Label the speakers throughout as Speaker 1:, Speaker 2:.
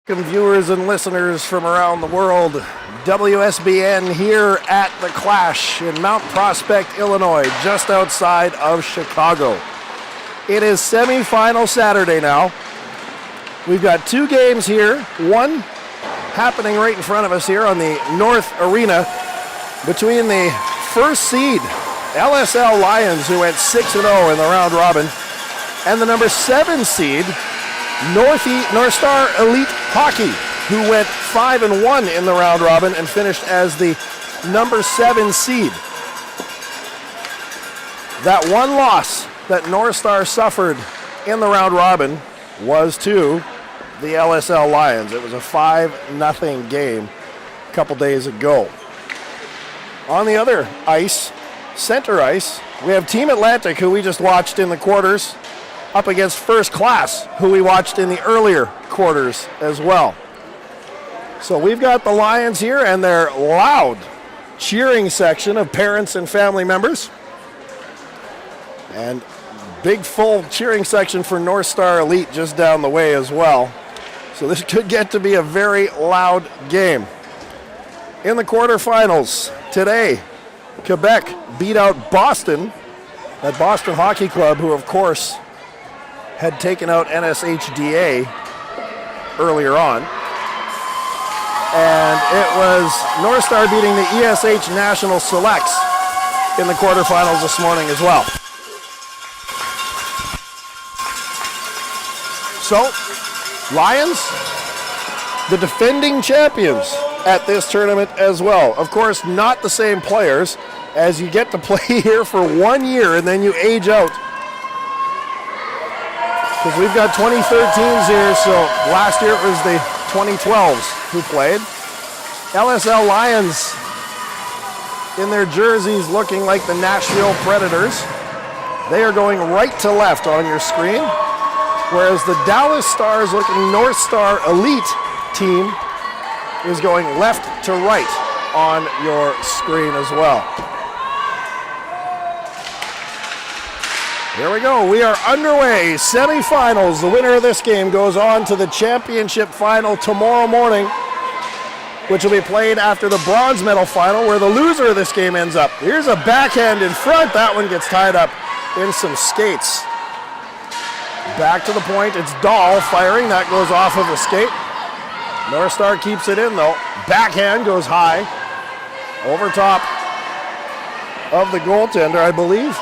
Speaker 1: Viewers and listeners from around the world, WSBN here at the Clash in Mount Prospect, Illinois, just outside of Chicago. It is semifinal Saturday now. We've got two games here, one happening right in front of us here on the North Arena between the first seed, LSL Lions, who went 6-0 in the round robin, and the number 7 seed, North Star Elite Hockey, who went 5-1 in the round robin and finished as the number 7 seed. That one loss that North Star suffered in the round robin was to the LSL Lions. It was a 5-0 game a couple days ago. On the other ice, center ice, we have Team Atlantic, who we just watched in the quarters, up against First Class, who we watched in the earlier quarters as well. So we've got the Lions here and their loud cheering section of parents and family members. And big full cheering section for North Star Elite just down the way as well. So this could get to be a very loud game. In the quarterfinals today, Quebec beat out Boston, that Boston Hockey Club, who of course had taken out NSHDA earlier on. And it was North Star beating the ESH National Selects in the quarterfinals this morning as well. So, Lions, the defending champions at this tournament as well. Of course, not the same players, as you get to play here for 1 year and then you age out. Because we've got 2013s here, so last year it was the 2012s who played. LSL Lions in their jerseys looking like the Nashville Predators. They are going right to left on your screen, whereas the Dallas Stars looking North Star Elite team is going left to right on your screen as well. Here we go. We are underway. Semifinals. The winner of this game goes on to the championship final tomorrow morning, which will be played after the bronze medal final, where the loser of this game ends up. Here's a backhand in front. That one gets tied up in some skates. Back to the point. It's Dahl firing. That goes off of a skate. North Star keeps it in, though. Backhand goes high. Over top of the goaltender, I believe.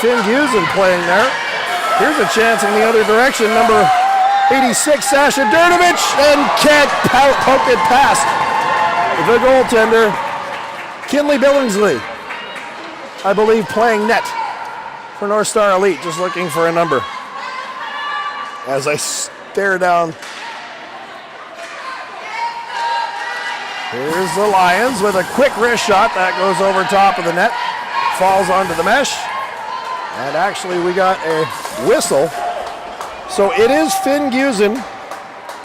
Speaker 1: Finn Gusen playing there. Here's a chance in the other direction. Number 86, Sasha Durnovich, and can't poke it past the goaltender. Kinley Billingsley, I believe, playing net for North Star Elite, just looking for a number. As I stare down. Here's the Lions with a quick wrist shot. That goes over top of the net. Falls onto the mesh. And actually we got a whistle. So it is Finn Gusen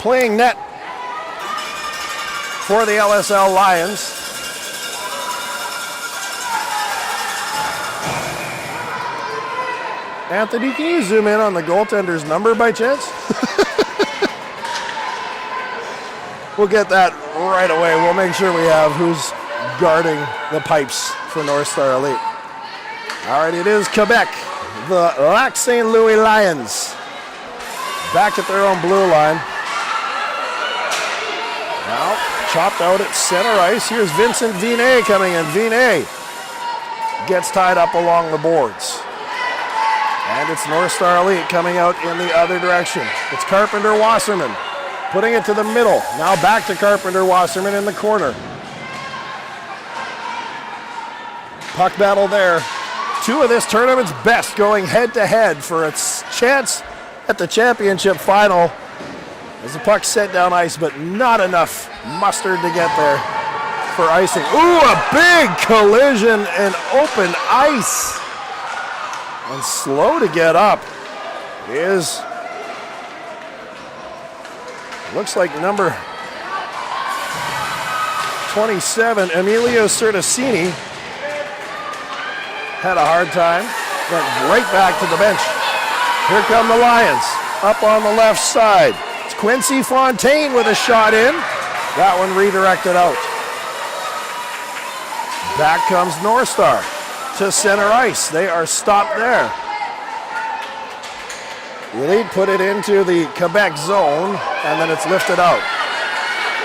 Speaker 1: playing net for the LSL Lions. Anthony, can you zoom in on the goaltender's number by chance? We'll get that right away. We'll make sure we have who's guarding the pipes for North Star Elite. All right, it is Quebec, the Lac St. Louis Lions, back at their own blue line. Now, chopped out at center ice. Here's Vincent Vinet coming in. Vinet gets tied up along the boards. And it's North Star Elite coming out in the other direction. It's Carpenter Wasserman putting it to the middle. Now back to Carpenter Wasserman in the corner. Puck battle there. Two of this tournament's best going head-to-head for its chance at the championship final. As the puck set down ice, but not enough mustard to get there for icing. Ooh, a big collision in open ice. And slow to get up is, looks like number 27, Emilio Certacini, had a hard time, went right back to the bench. Here come the Lions, up on the left side. It's Quincy Fontaine with a shot in. That one redirected out. Back comes North Star to center ice. They are stopped there. Elite put it into the Quebec zone, and then it's lifted out.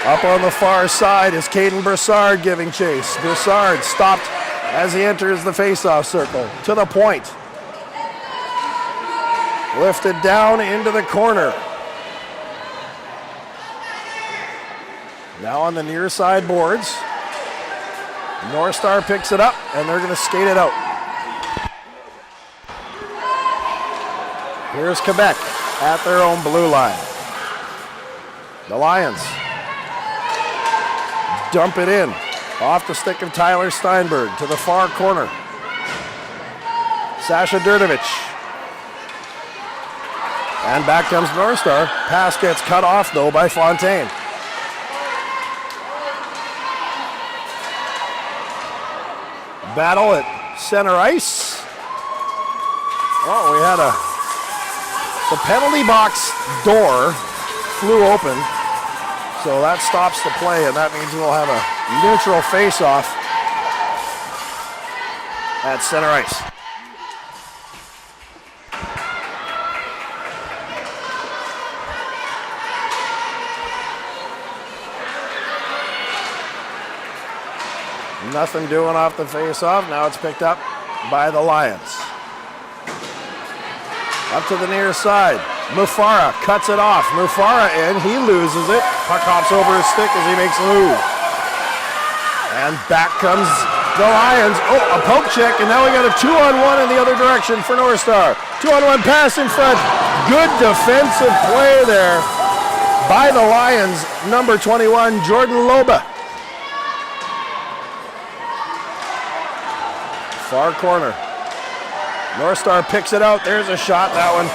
Speaker 1: Up on the far side is Caden Broussard giving chase. Broussard stopped as he enters the faceoff circle. To the point. Lifted down into the corner. Now on the near side boards. North Star picks it up, and they're going to skate it out. Here's Quebec at their own blue line. The Lions dump it in off the stick of Tyler Steinberg to the far corner. Sasha Durdovich. And back comes North Star. Pass gets cut off, though, by Fontaine. Battle at center ice. Oh, we had the penalty box door flew open, so that stops the play, and that means we'll have a neutral face-off at center ice. Nothing doing off the face-off. Now it's picked up by the Lions. Up to the near side. Mufara cuts it off. Mufara in. He loses it. Puck hops over his stick as he makes a move. And back comes the Lions. Oh, a poke check, and now we got a 2-on-1 in the other direction for North Star. 2-on-1 pass in front. Good defensive play there by the Lions. Number 21, Jordan Loba. Far corner. North Star picks it out. There's a shot. That one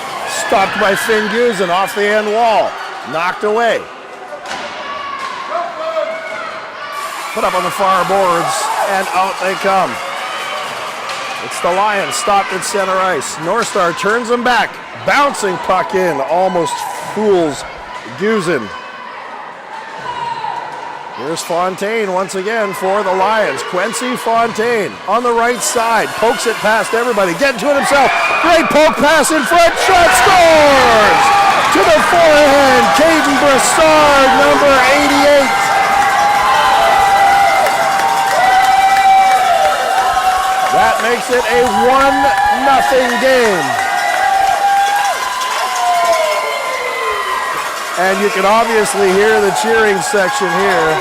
Speaker 1: stopped by Finn Gusen off the end wall. Knocked away. Put up on the far boards, and out they come. It's the Lions stopped at center ice. North Star turns them back. Bouncing puck in. Almost fools Gusen. Here's Fontaine once again for the Lions. Quincy Fontaine on the right side. Pokes it past everybody. Getting to it himself. Great poke pass in front. Shot scores! To the forehand. Caden Broussard, number 88. That makes it a 1-0 game. And you can obviously hear the cheering section here.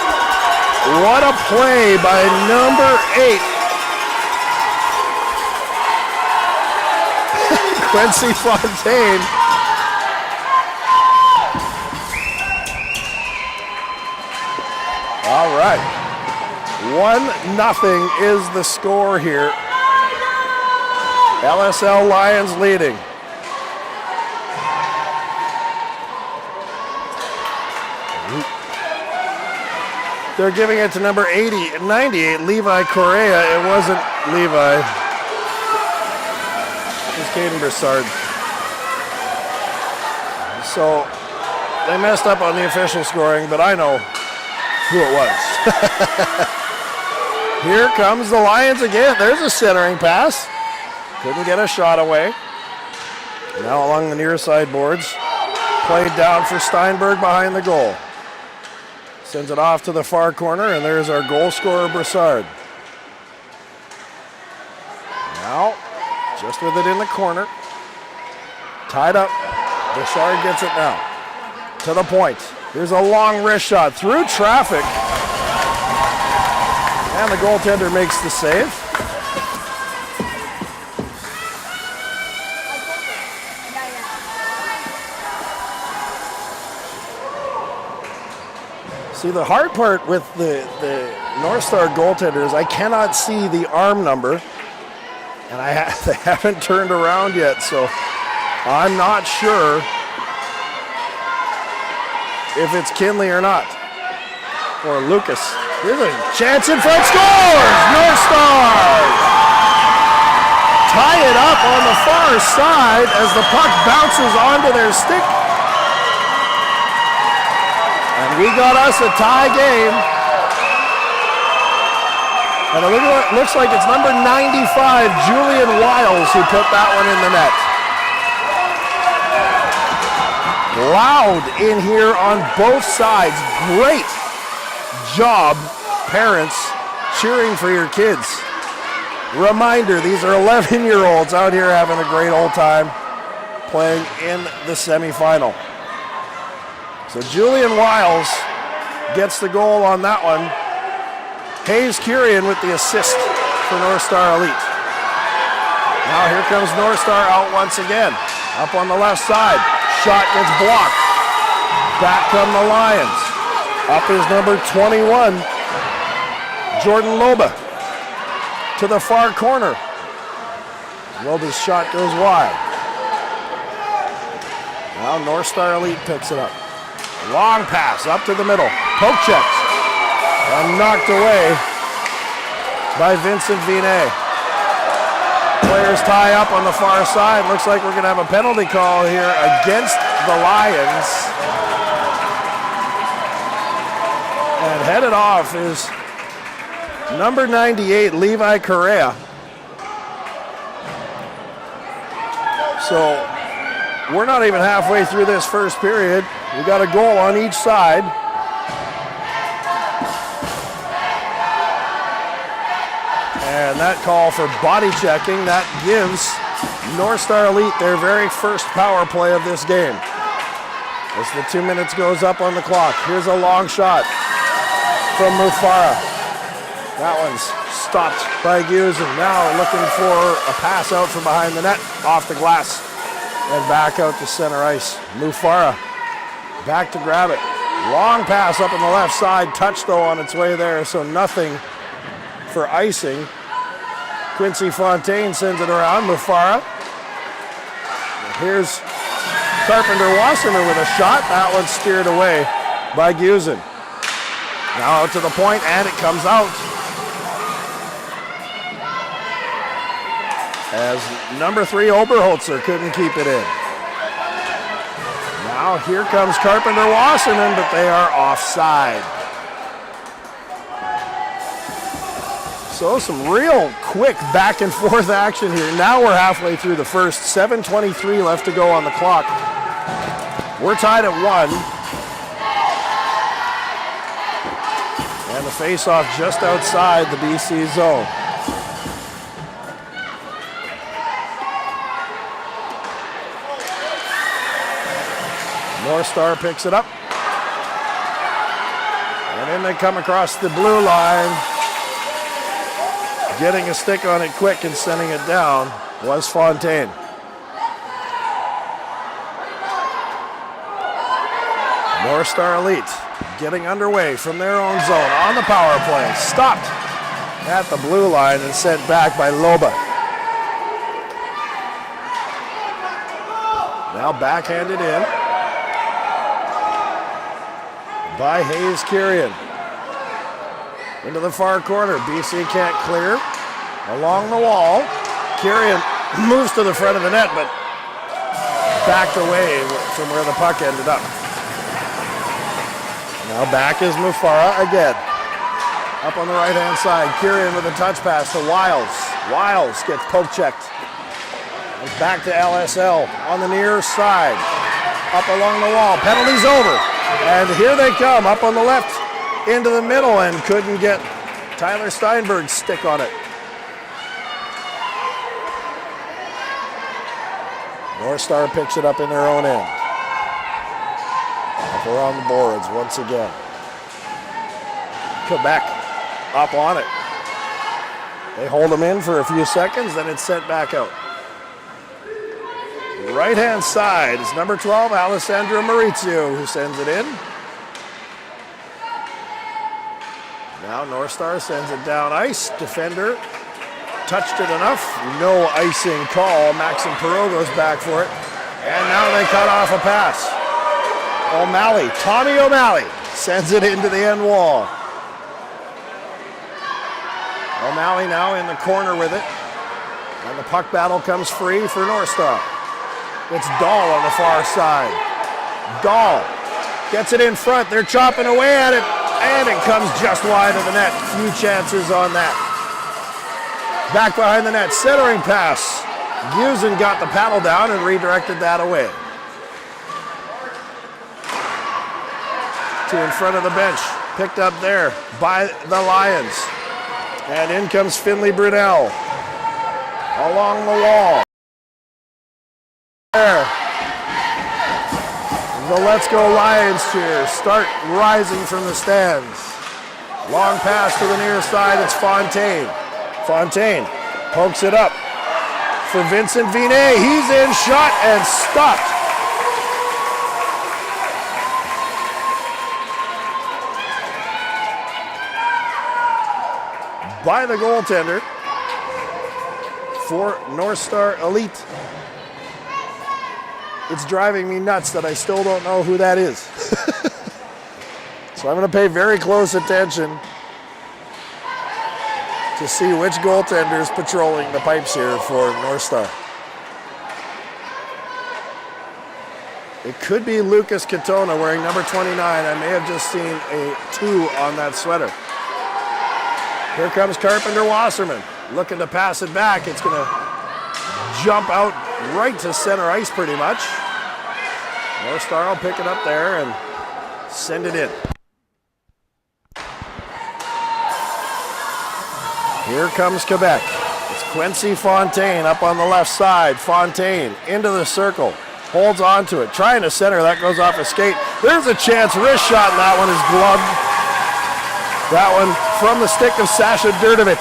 Speaker 1: What a play by number 8. Quincy Fontaine. All right. 1-0 is the score here. LSL Lions leading. They're giving it to number 98, Levi Correa. It wasn't Levi. It was Caden Broussard. So they messed up on the official scoring, but I know who it was. Here comes the Lions again. There's a centering pass. Couldn't get a shot away. Now along the near side boards. Played down for Steinberg behind the goal. Sends it off to the far corner, and there's our goal scorer, Broussard. Now, just with it in the corner. Tied up. Broussard gets it now. To the point. Here's a long wrist shot through traffic. And the goaltender makes the save. See, the hard part with the North Star goaltender is I cannot see the arm number, and they haven't turned around yet, so I'm not sure if it's Kinley or not, or Lucas. Here's a chance in front, scores! North Star tie it up on the far side as the puck bounces onto their stick. We got us a tie game. And it looks like it's number 95, Julian Wiles, who put that one in the net. Loud in here on both sides. Great job, parents, cheering for your kids. Reminder, these are 11-year-olds out here having a great old time playing in the semifinal. So Julian Wiles gets the goal on that one. Hayes Kurian with the assist for North Star Elite. Now here comes North Star out once again. Up on the left side. Shot gets blocked. Back come the Lions. Up is number 21, Jordan Loba. To the far corner. Loba's shot goes wide. Now North Star Elite picks it up. Long pass up to the middle. Poke checked. And knocked away by Vincent Vinet. Players tie up on the far side. Looks like we're going to have a penalty call here against the Lions. And headed off is number 98, Levi Correa. So we're not even halfway through this first period. We got a goal on each side. And that call for body checking, that gives North Star Elite their very first power play of this game. As the 2 minutes goes up on the clock. Here's a long shot from Mufara. That one's stopped by Gusen. Now looking for a pass out from behind the net, off the glass, and back out to center ice. Mufara back to grab it. Long pass up on the left side, touch though on its way there, so nothing for icing. Quincy Fontaine sends it around. Mufara. Here's Carpenter Wasserman with a shot. That one's steered away by Gusen. Now out to the point, and it comes out. As number 3 Oberholzer couldn't keep it in. Now here comes Carpenter Wasserman, but they are offside. So some real quick back and forth action here. Now we're halfway through the first. 7:23 left to go on the clock. We're tied at 1. And the face-off just outside the BC zone. North Star picks it up. And then they come across the blue line. Getting a stick on it quick and sending it down was Fontaine. North Star Elite getting underway from their own zone on the power play. Stopped at the blue line and sent back by Loba. Now backhanded in by Hayes Kurian. Into the far corner. BC can't clear. Along the wall. Kurian moves to the front of the net, but backed away from where the puck ended up. Now back is Mufara again. Up on the right-hand side. Kurian with a touch pass to Wiles. Wiles gets poke checked. And back to LSL on the near side. Up along the wall. Penalty's over. And here they come. Up on the left. Into the middle, and couldn't get Tyler Steinberg's stick on it. North Star picks it up in their own end. Up around the boards once again. Quebec up on it. They hold them in for a few seconds, then it's sent back out. Right-hand side is number 12, Alessandro Maurizio, who sends it in. Now North Star sends it down ice. Defender touched it enough. No icing call. Maxim Perot goes back for it. And now they cut off a pass. O'Malley, Tommy O'Malley, sends it into the end wall. O'Malley now in the corner with it. And the puck battle comes free for North Star. It's Dahl on the far side. Dahl Gets it in front. They're chopping away at it. And it comes just wide of the net. Few chances on that. Back behind the net. Centering pass. Gusen got the paddle down and redirected that away. To in front of the bench. Picked up there by the Lions. And in comes Finley Brunel. Along the wall. There. The Let's Go Lions cheer start rising from the stands. Long pass to the near side, it's Fontaine. Fontaine pokes it up for Vincent Vinet. He's in, shot and stopped. By the goaltender for North Star Elite. It's driving me nuts that I still don't know who that is. So I'm going to pay very close attention to see which goaltender is patrolling the pipes here for North Star. It could be Lucas Katona wearing number 29. I may have just seen a 2 on that sweater. Here comes Carpenter Wasserman looking to pass it back. It's going to jump out right to center ice pretty much. North Star will pick it up there and send it in. Here comes Quebec. It's Quincy Fontaine up on the left side. Fontaine into the circle. Holds on to it. Trying to center. That goes off a skate. There's a chance. Wrist shot, and that one is gloved. That one from the stick of Sasha Durdovic.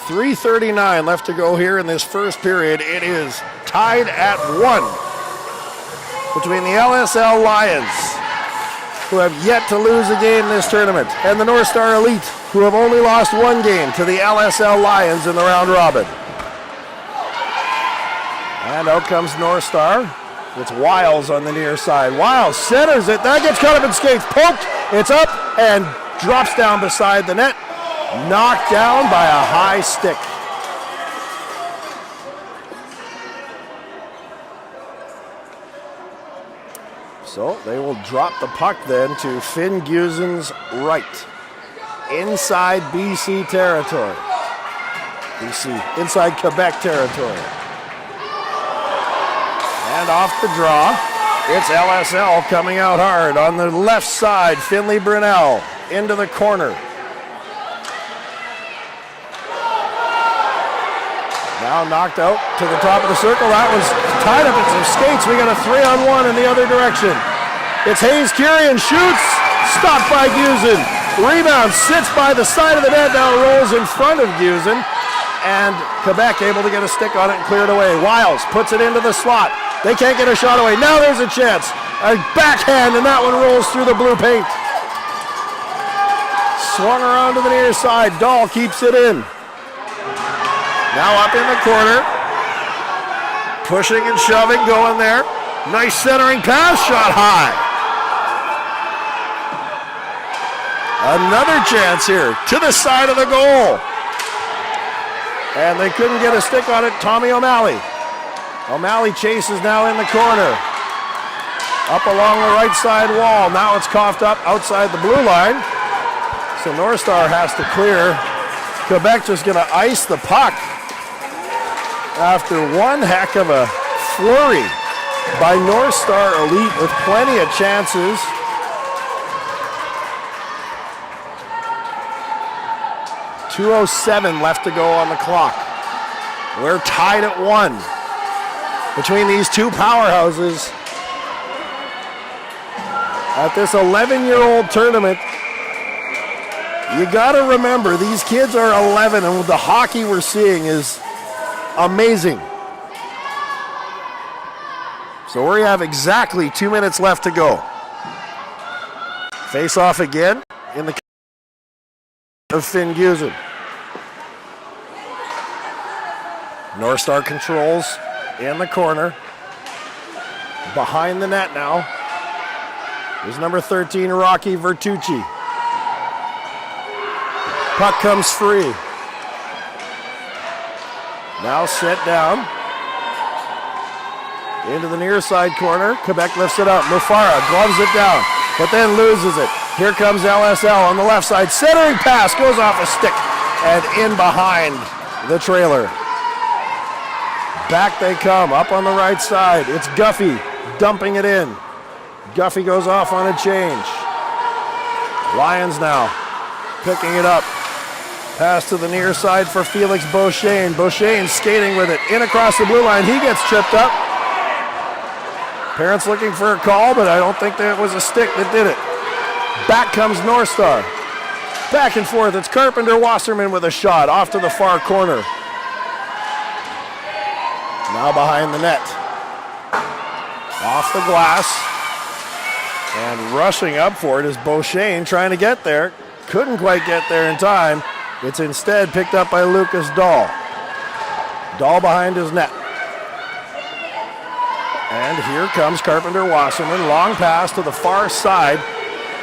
Speaker 1: .339 left to go here in this first period. It is tied at 1 between the LSL Lions, who have yet to lose a game this tournament, and the North Star Elite, who have only lost 1 game to the LSL Lions in the round robin. And out comes North Star. It's Wiles on the near side. Wiles centers it. That gets caught up in skates. Poked. It's up and drops down beside the net. Knocked down by a high stick. So they will drop the puck then to Finn Gusen's right. Inside BC territory. Inside Quebec territory. And off the draw, it's LSL coming out hard. On the left side, Finley Brunel into the corner. Now knocked out to the top of the circle. That was tied up in some skates. We got a 3-on-1 in the other direction. It's Hayes Kurian, shoots, stopped by Gusen. Rebound sits by the side of the net, now rolls in front of Gusen. And Quebec able to get a stick on it and clear it away. Wiles puts it into the slot. They can't get a shot away. Now there's a chance. A backhand, and that one rolls through the blue paint. Swung around to the near side. Dahl keeps it in. Now up in the corner. Pushing and shoving, going there. Nice centering pass, shot high. Another chance here to the side of the goal. And they couldn't get a stick on it. Tommy O'Malley. O'Malley chases now in the corner. Up along the right side wall. Now it's coughed up outside the blue line. So North Star has to clear. Quebec just going to ice the puck after one heck of a flurry by North Star Elite with plenty of chances. .207 left to go on the clock. We're tied at 1 between these two powerhouses at this 11-year-old tournament. You got to remember, these kids are 11, and the hockey we're seeing is amazing. So we have exactly 2 minutes left to go. Face off again in the of Finn Gusen. North Star controls in the corner. Behind the net now is number 13, Rocky Vertucci. Puck comes free. Now set down. Into the near side corner. Quebec lifts it up. Mufara gloves it down, but then loses it. Here comes LSL on the left side. Centering pass goes off a stick and in behind the trailer. Back they come, up on the right side. It's Guffey dumping it in. Guffey goes off on a change. Lions now picking it up. Pass to the near side for Felix Beauchesne. Beauchesne skating with it. In across the blue line. He gets tripped up. Parents looking for a call, but I don't think that was a stick that did it. Back comes North Star. Back and forth. It's Carpenter Wasserman with a shot off to the far corner. Now behind the net. Off the glass. And rushing up for it is Beauchesne trying to get there. Couldn't quite get there in time. It's instead picked up by Lucas Dahl. Dahl behind his net. And here comes Carpenter Wasserman. Long pass to the far side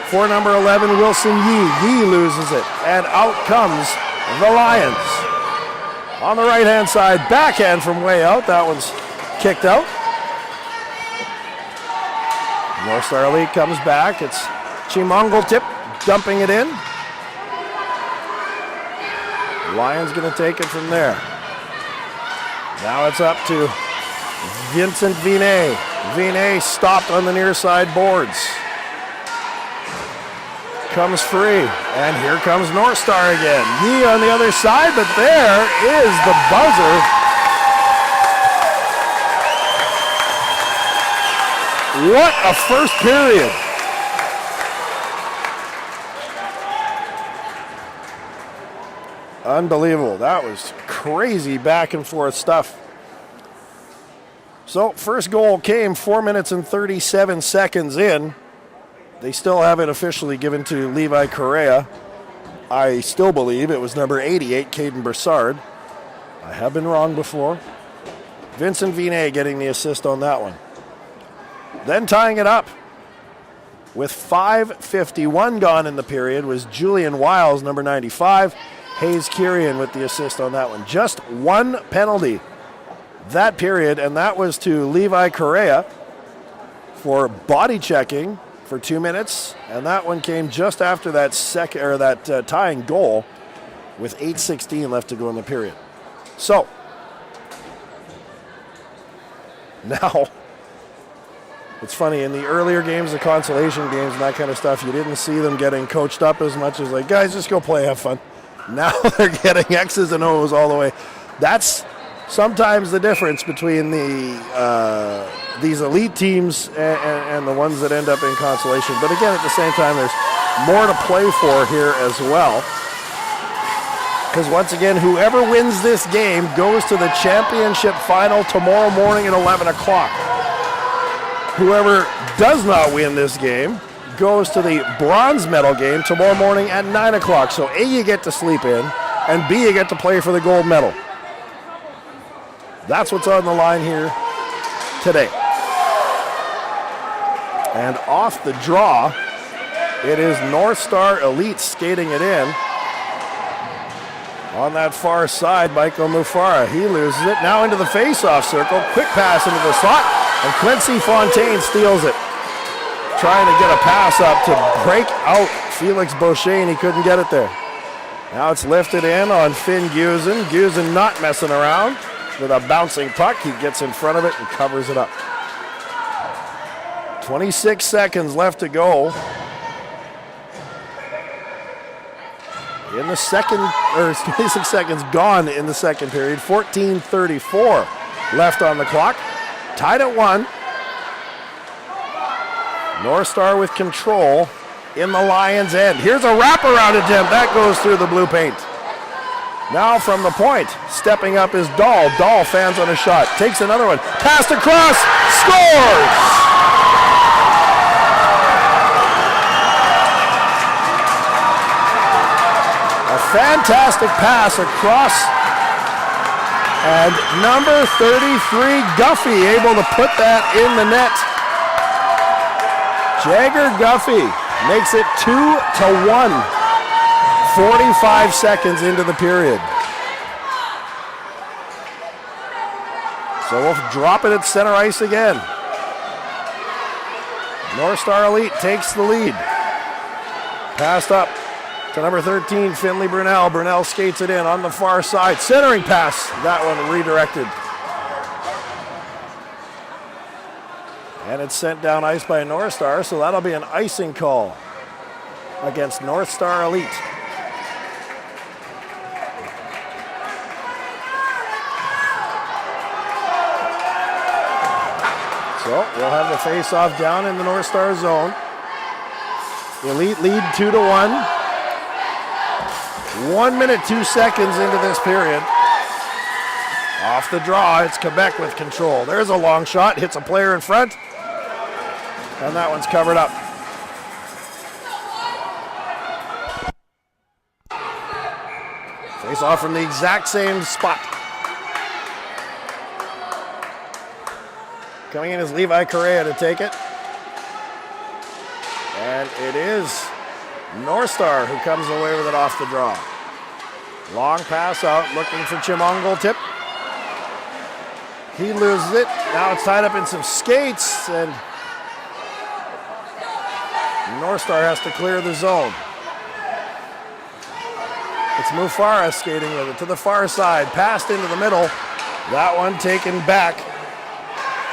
Speaker 1: for number 11, Wilson Yee. Yee loses it. And out comes the Lions. On the right-hand side, backhand from way out. That one's kicked out. North Star Elite comes back. It's Chimongal Tip dumping it in. Lions going to take it from there. Now it's up to Vincent Vinet. Vinet stopped on the near side boards. Comes free. And here comes North Star again. Yee on the other side, but there is the buzzer. What a first period. Unbelievable. That was crazy back and forth stuff. So first goal came 4 minutes and 37 seconds in. They still haven't officially given to Levi Correa. I still believe it was number 88, Caden Broussard. I have been wrong before. Vincent Vinet getting the assist on that one. Then tying it up with 5:51 gone in the period was Julian Wiles, number 95. Hayes Kirian with the assist on that one. Just one penalty that period, and that was to Levi Correa for body checking for 2 minutes, and that one came just after that tying goal with 8:16 left to go in the period. So now it's funny, in the earlier games, the consolation games and that kind of stuff, you didn't see them getting coached up as much as like, guys, just go play, have fun. Now they're getting X's and O's all the way. That's sometimes the difference between these elite teams and the ones that end up in consolation. But again, at the same time, there's more to play for here as well. Because once again, whoever wins this game goes to the championship final tomorrow morning at 11 o'clock. Whoever does not win this game goes to the bronze medal game tomorrow morning at 9 o'clock. So A, you get to sleep in, and B, you get to play for the gold medal. That's what's on the line here today. And off the draw, it is North Star Elite skating it in. On that far side, Michael Mufara, he loses it. Now into the face-off circle, quick pass into the slot, and Quincy Fontaine steals it. Trying to get a pass up to break out Felix Beauchesne. He couldn't get it there. Now it's lifted in on Finn Gusen. Gusen not messing around with a bouncing puck. He gets in front of it and covers it up. 26 seconds left to go in the second, or 26 seconds gone in the second period. 14:34 left on the clock. Tied at 1. North Star with control in the Lions' end. Here's a wraparound attempt. That goes through the blue paint. Now from the point, stepping up is Dahl. Dahl fans on a shot. Takes another one. Passed across. Scores! A fantastic pass across. And number 33, Guffey, able to put that in the net. Jagger Guffey makes it 2-1. 45 seconds into the period. So So we'll drop it at center ice again. North Star Elite takes the lead. Passed up to number 13, Finley Brunel. Brunel skates it in on the far side. Centering pass. That one redirected. And it's sent down ice by North Star, so that'll be an icing call against North Star Elite. So we'll have the face-off down in the North Star zone. Elite lead 2-1. 1 minute, 2 seconds into this period. Off the draw, it's Quebec with control. There's a long shot, hits a player in front. And that one's covered up. Face off from the exact same spot. Coming in is Levi Correa to take it. And it is North Star who comes away with it off the draw. Long pass out, looking for Chimongal tip. He loses it. Now it's tied up in some skates, and North Star has to clear the zone. It's Mufara skating with it to the far side. Passed into the middle. That one taken back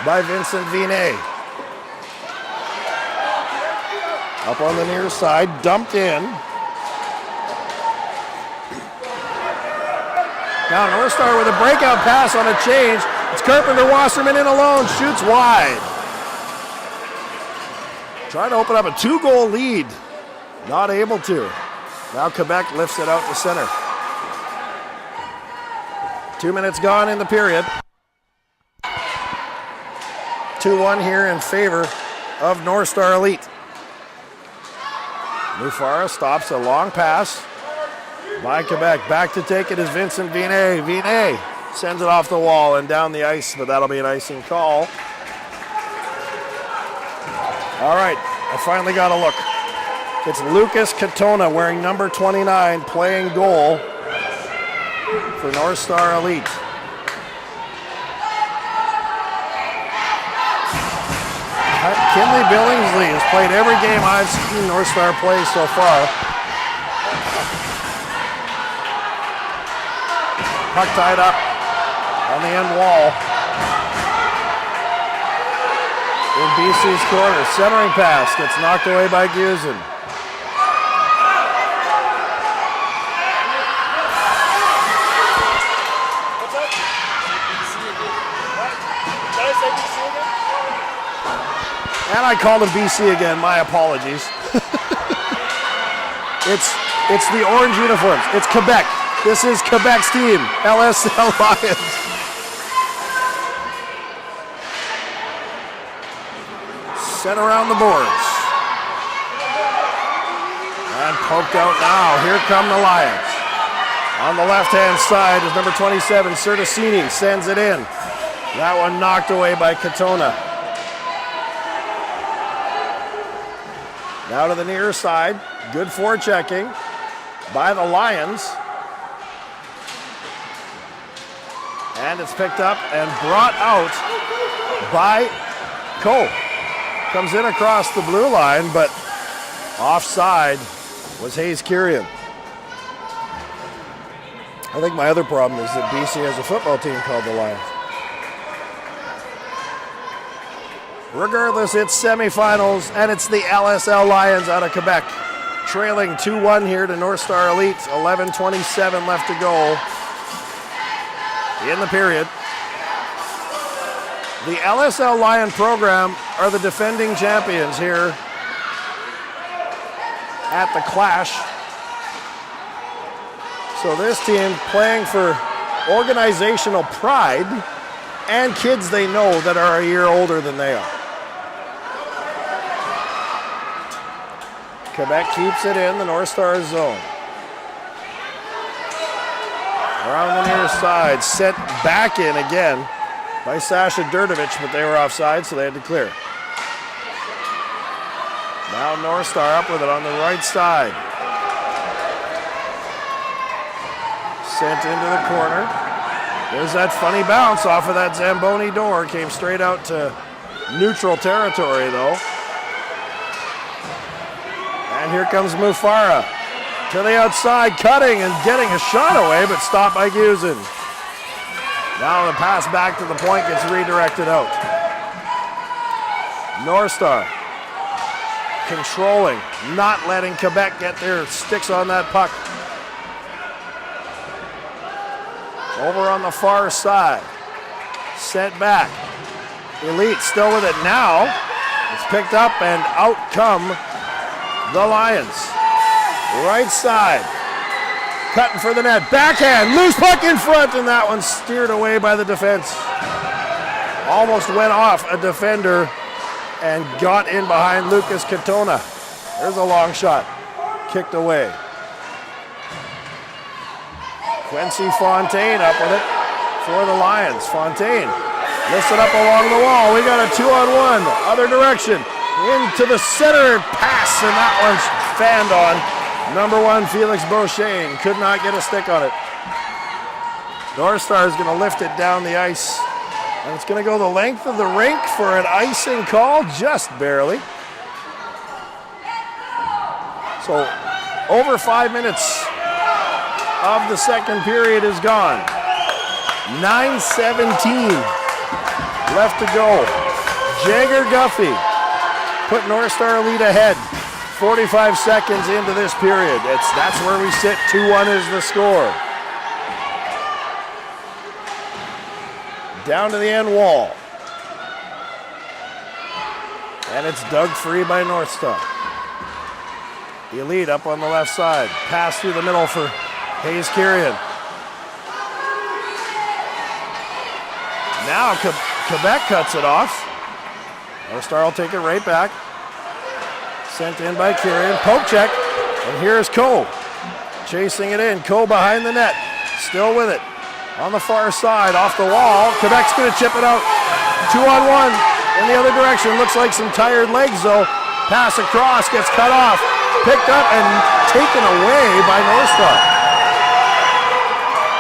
Speaker 1: by Vincent Vinet. Up on the near side, dumped in. Now North Star with a breakout pass on a change. It's Carpenter Wasserman in alone, shoots wide. Trying to open up a 2-goal lead. Not able to. Now Quebec lifts it out to center. 2 minutes gone in the period. 2-1 here in favor of North Star Elite. Mufara stops a long pass by Quebec. Back to take it is Vincent Vinet. Vinet sends it off the wall and down the ice, but that'll be an icing call. All right, I finally got a look. It's Lucas Katona wearing number 29 playing goal for North Star Elite. Kinley Billingsley has played every game I've seen North Star play so far. Puck tied up on the end wall. In BC's corner, centering pass gets knocked away by Gusen. And I called him BC again, my apologies. It's the orange uniforms, it's Quebec. This is Quebec's team, LSL Lions. Sent around the boards. And poked out now, here come the Lions. On the left-hand side is number 27, Certosini, sends it in. That one knocked away by Katona. Now to the near side. Good forechecking by the Lions. And it's picked up and brought out by Cole. Comes in across the blue line, but offside was Hayes Kyrian. I think my other problem is that BC has a football team called the Lions. Regardless, it's semifinals, and it's the LSL Lions out of Quebec. Trailing 2-1 here to North Star Elite. 11:27 left to go in the period. The LSL Lion program are the defending champions here at the Clash. So this team playing for organizational pride and kids they know that are a year older than they are. Quebec keeps it in the North Star zone. Around the near side, sent back in again by Sasha Durdovic, but they were offside, so they had to clear. Now North Star up with it on the right side. Sent into the corner. There's that funny bounce off of that Zamboni door. Came straight out to neutral territory, though. And here comes Mufara to the outside, cutting and getting a shot away, but stopped by Gusen. Now the pass back to the point gets redirected out. North Star controlling, not letting Quebec get their sticks on that puck. Over on the far side, sent back. Elite still with it now. It's picked up and out come the Lions. Right side, cutting for the net, backhand, loose puck in front, and that one steered away by the defense. Almost went off a defender and got in behind Lucas Katona. There's a long shot, kicked away. Quincy Fontaine up with it for the Lions. Fontaine lifts it up along the wall. We got a 2-on-1, other direction, into the center pass, and that one's fanned on. Number 1, Felix Beauchesne, could not get a stick on it. North Star is going to lift it down the ice, and it's going to go the length of the rink for an icing call, just barely. So over 5 minutes of the second period is gone. 9:17 left to go. Jagger Guffey put North Star Elite ahead. 45 seconds into this period. That's where we sit. 2-1 is the score. Down to the end wall. And it's dug free by North Star. The Elite up on the left side. Pass through the middle for Hayes Kirian. Now Quebec cuts it off. North Star will take it right back. Sent in by Kirian. Poke check. And here's Coe. Chasing it in. Coe behind the net. Still with it. On the far side. Off the wall. Quebec's going to chip it out. 2-on-1 in the other direction. Looks like some tired legs though. Pass across. Gets cut off. Picked up and taken away by North Star.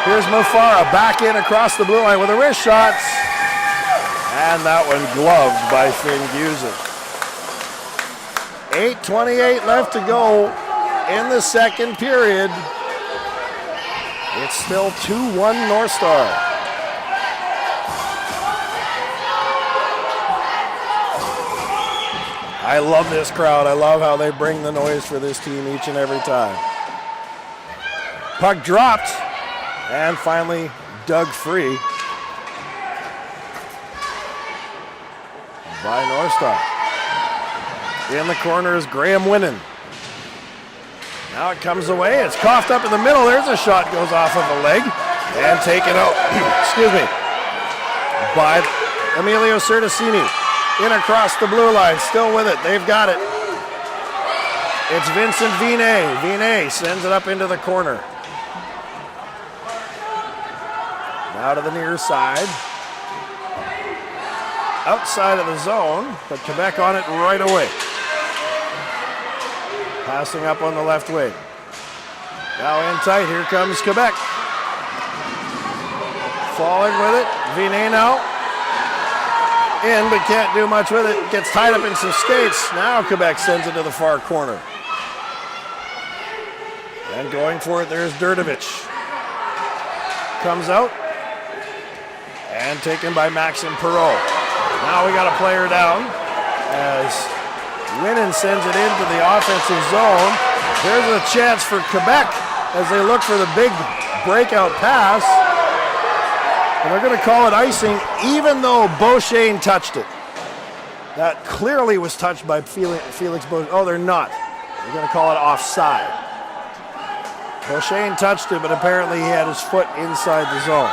Speaker 1: Here's Mufara back in across the blue line with a wrist shot. And that one gloved by Finn Gusen. 8:28 left to go in the second period. It's still 2-1 North Star. I love this crowd. I love how they bring the noise for this team each and every time. Puck dropped and finally dug free by North Star. In the corner is Graham Winnan. Now it comes away. It's coughed up in the middle. There's a shot goes off of a leg and taken out, excuse me, by Emilio Certacini. In across the blue line. Still with it. They've got it. It's Vincent Vinet. Vinet sends it up into the corner. Now to the near side. Outside of the zone, but Quebec on it right away. Passing up on the left wing. Now in tight, here comes Quebec. Falling with it, Vinet now. In, but can't do much with it. Gets tied up in some skates. Now Quebec sends it to the far corner. And going for it, there's Durdovich. Comes out. And taken by Maxim Perreault. Now we got a player down as Winnan sends it into the offensive zone. There's a chance for Quebec as they look for the big breakout pass. And they're going to call it icing even though Beauchesne touched it. That clearly was touched by Felix Beauchesne. Oh, they're not. They're going to call it offside. Beauchesne touched it, but apparently he had his foot inside the zone.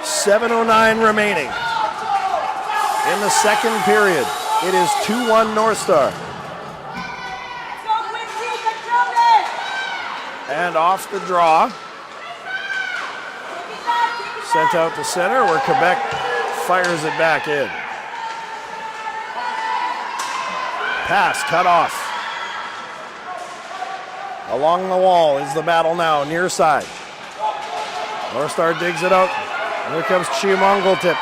Speaker 1: 7:09 remaining in the second period. It is 2-1 North Star. And off the draw. Sent out to center where Quebec fires it back in. Pass cut off. Along the wall is the battle now, near side. North Star digs it out. Here comes Chimongoltip.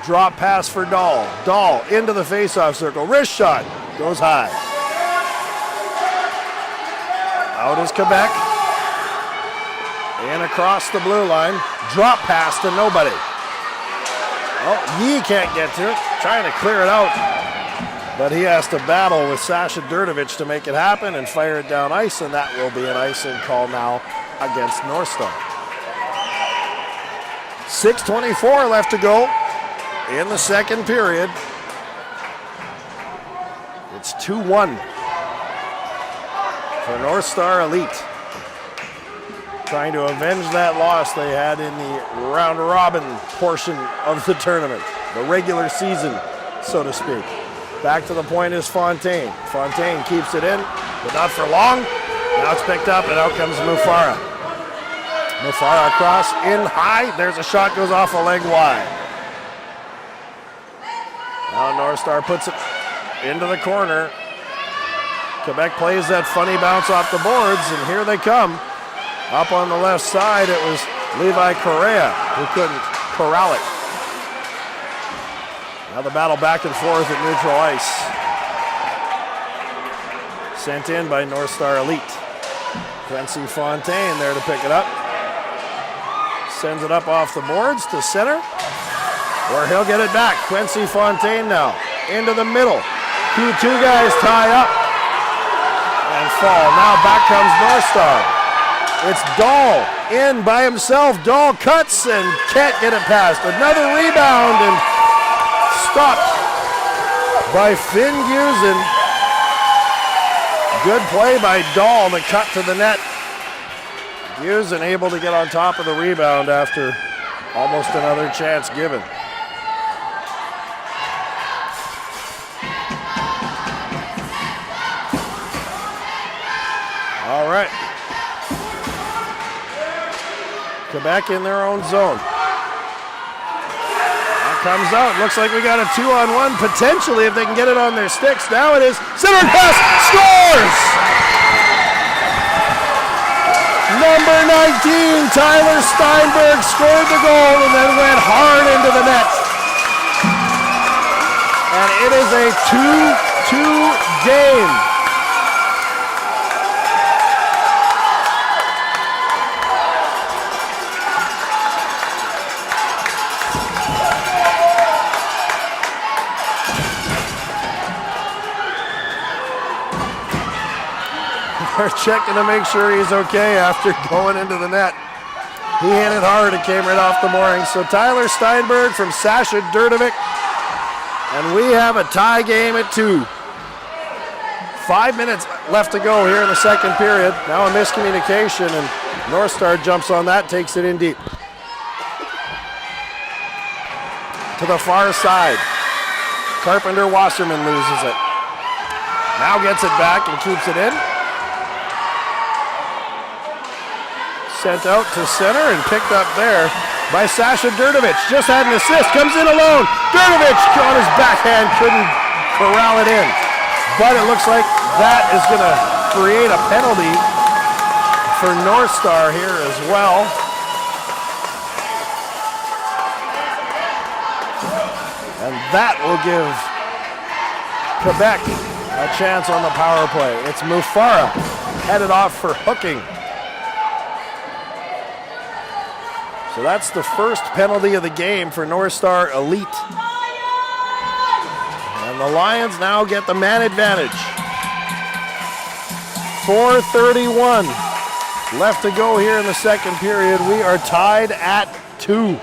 Speaker 1: Drop pass for Dahl. Dahl into the face-off circle. Wrist shot. Goes high. Out is Quebec. And across the blue line. Drop pass to nobody. Oh, Yee can't get to it. Trying to clear it out. But he has to battle with Sasha Durdovic to make it happen and fire it down ice, and that will be an icing call now against North Star. 6:24 left to go in the second period. It's 2-1 for North Star Elite. Trying to avenge that loss they had in the round-robin portion of the tournament, the regular season, so to speak. Back to the point is Fontaine. Fontaine keeps it in, but not for long. Now it's picked up, and out comes Mufara. Mufara across, in high. There's a shot, goes off a leg wide. Now North Star puts it into the corner. Quebec plays that funny bounce off the boards, and here they come. Up on the left side, it was Levi Correa who couldn't corral it. Now the battle back and forth at neutral ice. Sent in by North Star Elite. Quincy Fontaine there to pick it up. Sends it up off the boards to center, where he'll get it back. Quincy Fontaine now into the middle. Two guys tie up and fall. Now back comes North Star. It's Dahl in by himself. Dahl cuts and can't get it past. Another rebound and stopped by Finn Gusen. Good play by Dahl to cut to the net. Gusen able to get on top of the rebound after almost another chance given. All right. Quebec in their own zone. That comes out. Looks like we got a 2-on-1 potentially if they can get it on their sticks. Now it is. Center pass. Scores! Number 19, Tyler Steinberg scored the goal and then went hard into the net. And it is a 2-2 game. They're checking to make sure he's okay after going into the net. He hit it hard. It came right off the mooring. So Tyler Steinberg from Sasha Durdovic. And we have a tie game at 2. 5 minutes left to go here in the second period. Now a miscommunication, and North Star jumps on that, takes it in deep. To the far side. Carpenter Wasserman loses it. Now gets it back and keeps it in. Sent out to center and picked up there by Sasha Durdovic. Just had an assist, comes in alone. Durdovic on his backhand, couldn't corral it in. But it looks like that is going to create a penalty for North Star here as well. And that will give Quebec a chance on the power play. It's Mufara headed off for hooking. So that's the first penalty of the game for North Star Elite. And the Lions now get the man advantage. 4:31 left to go here in the second period. We are tied at 2.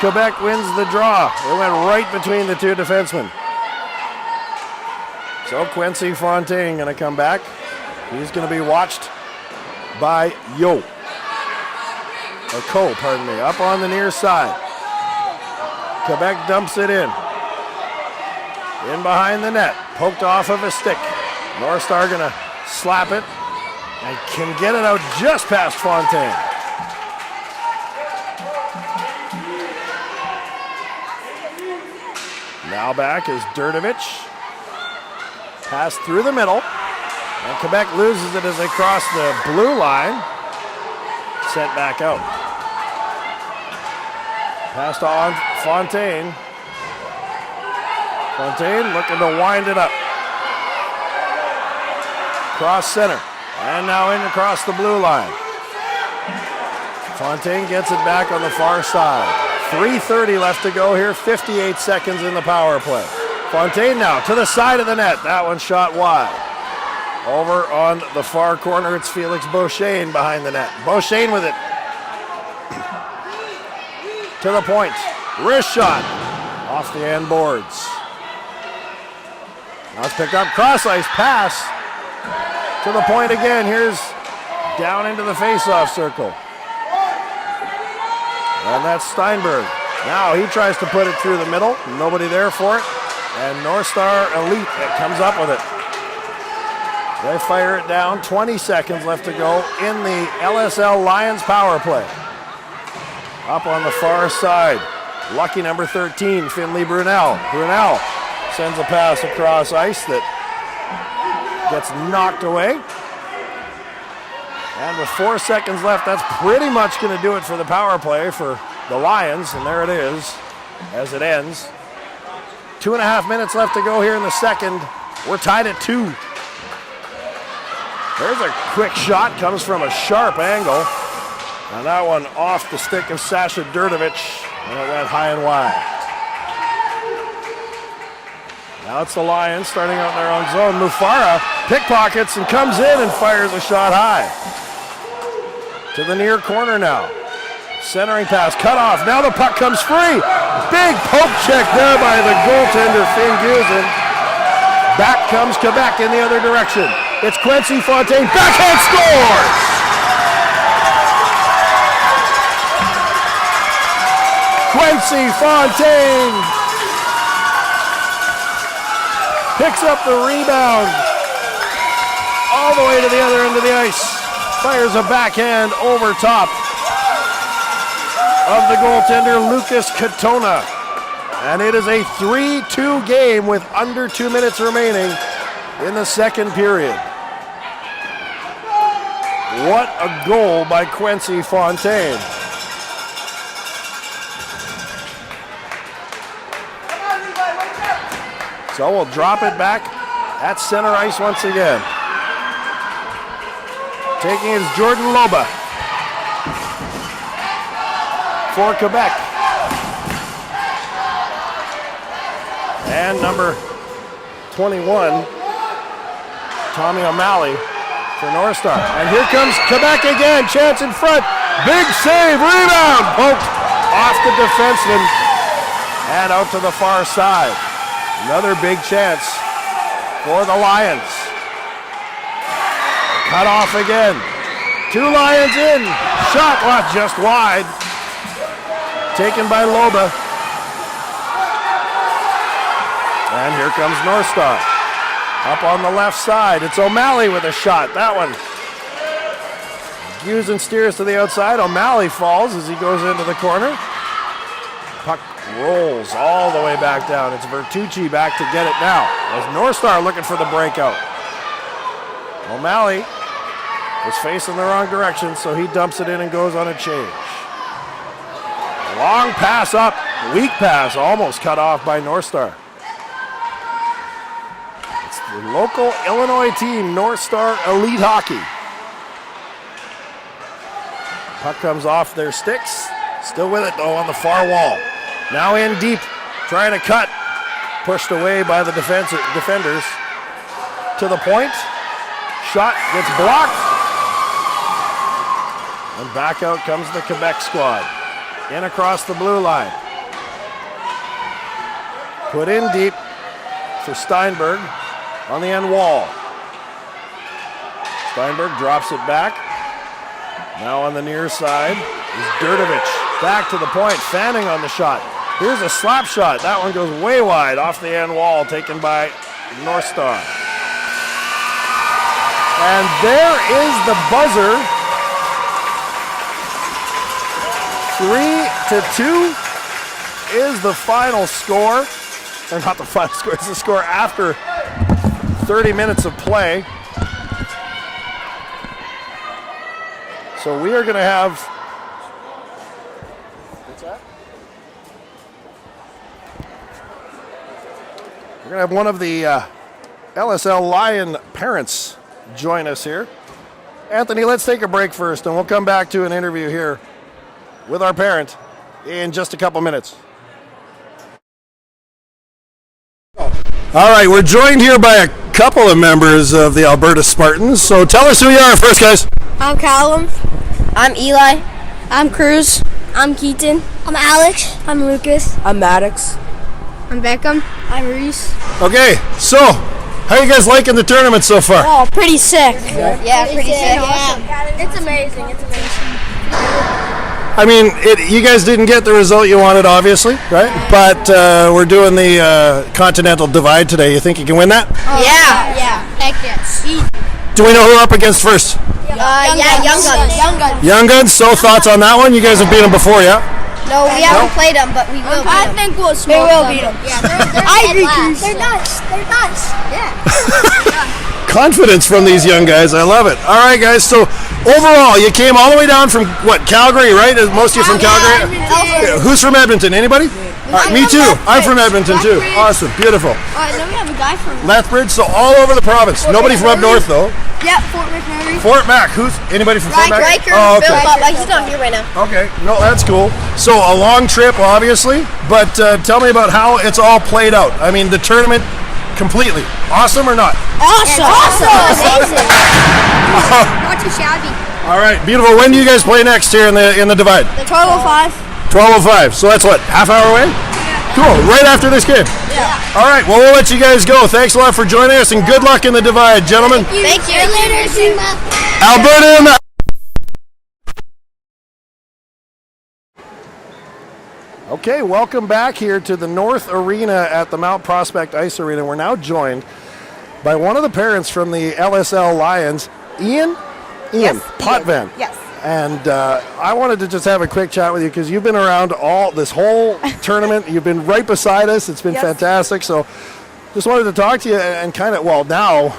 Speaker 1: Quebec wins the draw. It went right between the two defensemen. So Quincy Fontaine going to come back. He's going to be watched by Coe, up on the near side. Quebec dumps it in. In behind the net, poked off of a stick. North Star gonna slap it and can get it out just past Fontaine. Now back is Durdovic. Pass through the middle. And Quebec loses it as they cross the blue line. sent back out. Passed on Fontaine. Fontaine looking to wind it up. Cross center. And now in across the blue line. Fontaine gets it back on the far side. 3:30 left to go here, 58 seconds in the power play. Fontaine now to the side of the net. That one shot wide. Over on the far corner, it's Felix Beauchesne behind the net. Beauchesne with it. To the point. Wrist shot. Off the end boards. Now it's picked up. Cross ice pass. To the point again. Here's down into the face-off circle. And that's Steinberg. Now he tries to put it through the middle. Nobody there for it. And North Star Elite comes up with it. They fire it down. 20 seconds left to go in the LSL Lions power play. Up on the far side. Lucky number 13, Finley Brunel. Brunel sends a pass across ice that gets knocked away. And with 4 seconds left, that's pretty much going to do it for the power play for the Lions. And there it is as it ends. 2.5 minutes left to go here in the second. We're tied at 2. There's a quick shot, comes from a sharp angle. And that one off the stick of Sasha Durdovic, and it went high and wide. Now it's the Lions starting out in their own zone. Mufara pickpockets and comes in and fires a shot high. To the near corner now. Centering pass, cut off. Now the puck comes free. Big poke check there by the goaltender, Finn Gusen. Back comes Quebec in the other direction. It's Quincy Fontaine. Backhand scores! Quincy Fontaine picks up the rebound all the way to the other end of the ice. Fires a backhand over top of the goaltender, Lucas Katona. And it is a 3-2 game with under 2 minutes remaining in the second period. What a goal by Quincy Fontaine. So we'll drop it back at center ice once again. Taking it is Jordan Loba for Quebec. And number 21, Tommy O'Malley for North Star. And here comes Quebec again, chance in front. Big save, rebound, poked off the defenseman and out to the far side. Another big chance for the Lions. Cut off again. 2 Lions in. Shot left just wide. Taken by Loba. And here comes North Star. Up on the left side. It's O'Malley with a shot. That one. Gusen steers to the outside. O'Malley falls as he goes into the corner. Puck rolls all the way back down. It's Bertucci back to get it now. As North Star looking for the breakout. O'Malley was facing the wrong direction, so he dumps it in and goes on a change. Long pass up, weak pass, almost cut off by North Star. It's the local Illinois team, North Star Elite Hockey. Puck comes off their sticks, still with it though on the far wall. Now in deep, trying to cut, pushed away by the defenders. To the point, shot gets blocked. And back out comes the Quebec squad. In across the blue line. Put in deep for Steinberg on the end wall. Steinberg drops it back. Now on the near side is Durdovic. Back to the point, Fanning on the shot. Here's a slap shot. That one goes way wide off the end wall, taken by North Star. And there is the buzzer. 3-2 is the final score. Or not the final score, it's the score after 30 minutes of play. So we are going to have. What's that? We're going to have one of the LSL Lion parents join us here. Anthony, let's take a break first, and we'll come back to an interview here with our parent in just a couple minutes. All right, we're joined here by a couple of members of the Alberta Spartans. So tell us who you are first, guys.
Speaker 2: I'm Callum. I'm Eli. I'm Cruz. I'm Keaton. I'm Alex. I'm Lucas. I'm Maddox. I'm Beckham. I'm Reese.
Speaker 1: Okay, so how you guys liking the tournament so far?
Speaker 2: Oh, pretty sick. Yeah, pretty sick. Awesome. It's amazing.
Speaker 1: I mean, you guys didn't get the result you wanted, obviously, right? But we're doing the Continental Divide today. You think you can win that?
Speaker 2: Oh, yeah. Heck yes.
Speaker 1: Do we know who we're up against first?
Speaker 2: Young Guns.
Speaker 1: Young Guns. So thoughts on that one? You guys have beat them before, yeah?
Speaker 2: No, we haven't played them, but we will beat them. I think we'll beat them. Yeah, I agree, Cruz. They're nuts. Yeah.
Speaker 1: Confidence from these young guys. I love it. All right, guys. So overall, you came all the way down from what? Calgary, right? Most of you from Calgary? Yeah. Who's from Edmonton? Anybody? All right, me too. I'm from Edmonton too. Awesome. Beautiful.
Speaker 2: Then we have a guy from
Speaker 1: Lethbridge. So all over the province. Nobody from up north though.
Speaker 2: Yeah, Fort McMurray.
Speaker 1: Fort Mac. Who's anybody from Fort Mac?
Speaker 2: Riker.
Speaker 1: Oh, okay.
Speaker 2: Bill, he's not here right now.
Speaker 1: Okay. No, that's cool. So a long trip, obviously. But tell me about how it's all played out. I mean, the tournament completely. Awesome or not?
Speaker 2: Awesome. Amazing. Not too shabby.
Speaker 1: All right, beautiful. When do you guys play next here in the Divide?
Speaker 2: The 12:05.
Speaker 1: 12:05. So that's what, half hour away? Yeah. Cool. Right after this game.
Speaker 2: Yeah.
Speaker 1: All right. Well, we'll let you guys go. Thanks a lot for joining us, and good luck in the Divide, gentlemen.
Speaker 2: Thank you. Later,
Speaker 1: Alberta in the. Okay, welcome back here to the North Arena at the Mount Prospect Ice Arena. We're now joined by one of the parents from the LSL Lions, Ian
Speaker 3: Yes,
Speaker 1: Potvin.
Speaker 3: Yes.
Speaker 1: And I wanted to just have a quick chat with you because you've been around this whole tournament. You've been right beside us. It's been fantastic. So just wanted to talk to you and kind of, now,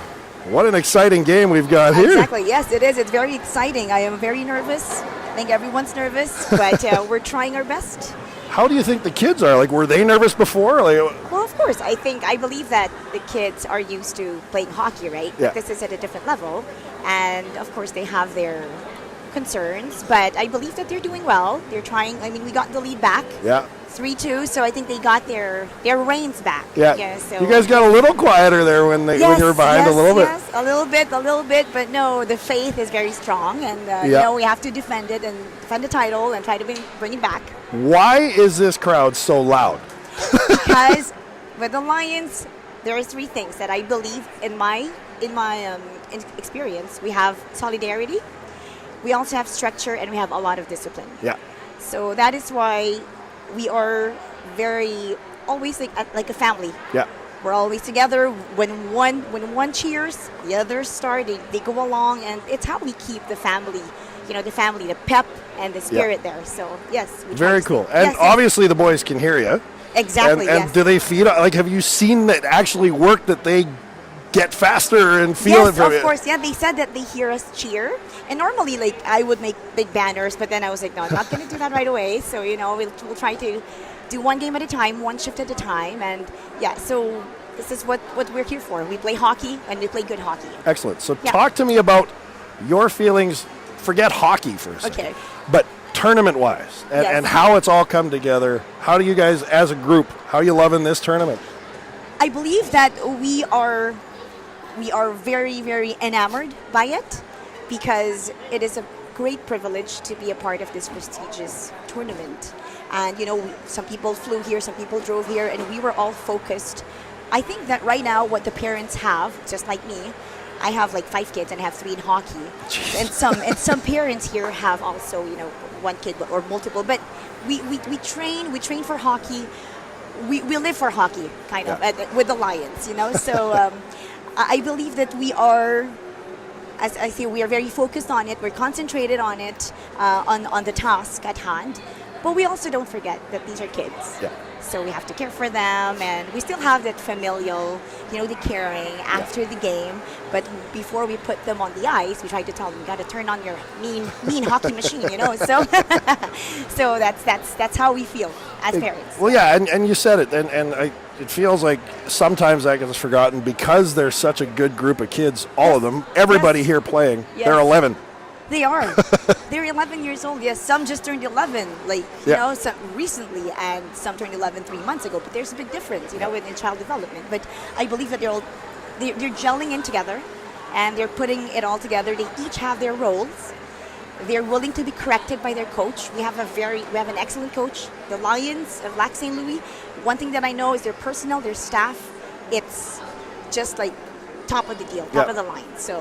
Speaker 1: what an exciting game we've got here.
Speaker 3: Exactly. Yes, it is. It's very exciting. I am very nervous. I think everyone's nervous, but we're trying our best.
Speaker 1: How do you think the kids are? Like, were they nervous before?
Speaker 3: Well, of course. I believe that the kids are used to playing hockey, right?
Speaker 1: Yeah.
Speaker 3: This is at a different level. And, of course, they have their concerns. But I believe that they're doing well. They're trying. I mean, we got the lead back.
Speaker 1: Yeah.
Speaker 3: 3-2, so I think they got their reins back.
Speaker 1: Yeah.
Speaker 3: So
Speaker 1: you guys got a little quieter there when you were behind a little bit.
Speaker 3: Yes, a little bit, but no, the faith is very strong, and we have to defend it and defend the title and try to bring it back.
Speaker 1: Why is this crowd so loud?
Speaker 3: Because with the Lions, there are three things that I believe in my experience. We have solidarity, we also have structure, and we have a lot of discipline.
Speaker 1: Yeah.
Speaker 3: So that is why we are always like a family.
Speaker 1: Yeah.
Speaker 3: We're always together. When one cheers, the others start. They go along, and it's how we keep the family. The pep and the spirit there. So yes.
Speaker 1: Very cool. And obviously the boys can hear you.
Speaker 3: Exactly.
Speaker 1: And do they feed? Like, have you seen that actually work? That they get faster and feel it from
Speaker 3: Yes, of course. Yeah, they said that they hear us cheer. And normally, I would make big banners, but then I was like, no, I'm not going to do that right away. So, we'll try to do one game at a time, one shift at a time. And, so this is what we're here for. We play hockey, and we play good hockey.
Speaker 1: Excellent. So talk to me about your feelings. Forget hockey for a second.
Speaker 3: Okay.
Speaker 1: But tournament-wise, and how it's all come together. How do you guys, as a group, how are you loving this tournament?
Speaker 3: I believe that we are very, very enamored by it, because it is a great privilege to be a part of this prestigious tournament. And, some people flew here, some people drove here, and we were all focused. I think that right now what the parents have, just like me, I have 5 kids and I have 3 in hockey. And some parents here have also, 1 kid or multiple. But we train for hockey. We live for hockey, kind of, with the Lions, So I believe that we are, as I say, we are very focused on it. We're concentrated on it, on the task at hand. But we also don't forget that these are kids.
Speaker 1: Yeah.
Speaker 3: So we have to care for them, and we still have that familial, the caring after the game. But before we put them on the ice, we try to tell them, you got to turn on your mean hockey machine, So, so that's how we feel as parents.
Speaker 1: Well, yeah, and you said it, and it feels like sometimes that gets forgotten because they're such a good group of kids. All of them, everybody here playing.
Speaker 3: Yes.
Speaker 1: They're 11.
Speaker 3: They are. They're 11 years old. Yes, some just turned 11, some recently, and some turned 11 3 months ago. But there's a big difference, in child development. But I believe that they're gelling in together, and they're putting it all together. They each have their roles. They're willing to be corrected by their coach. We have an excellent coach, the Lions of Lac St. Louis. One thing that I know is their personnel, their staff. It's just like top of the deal, top of the line. So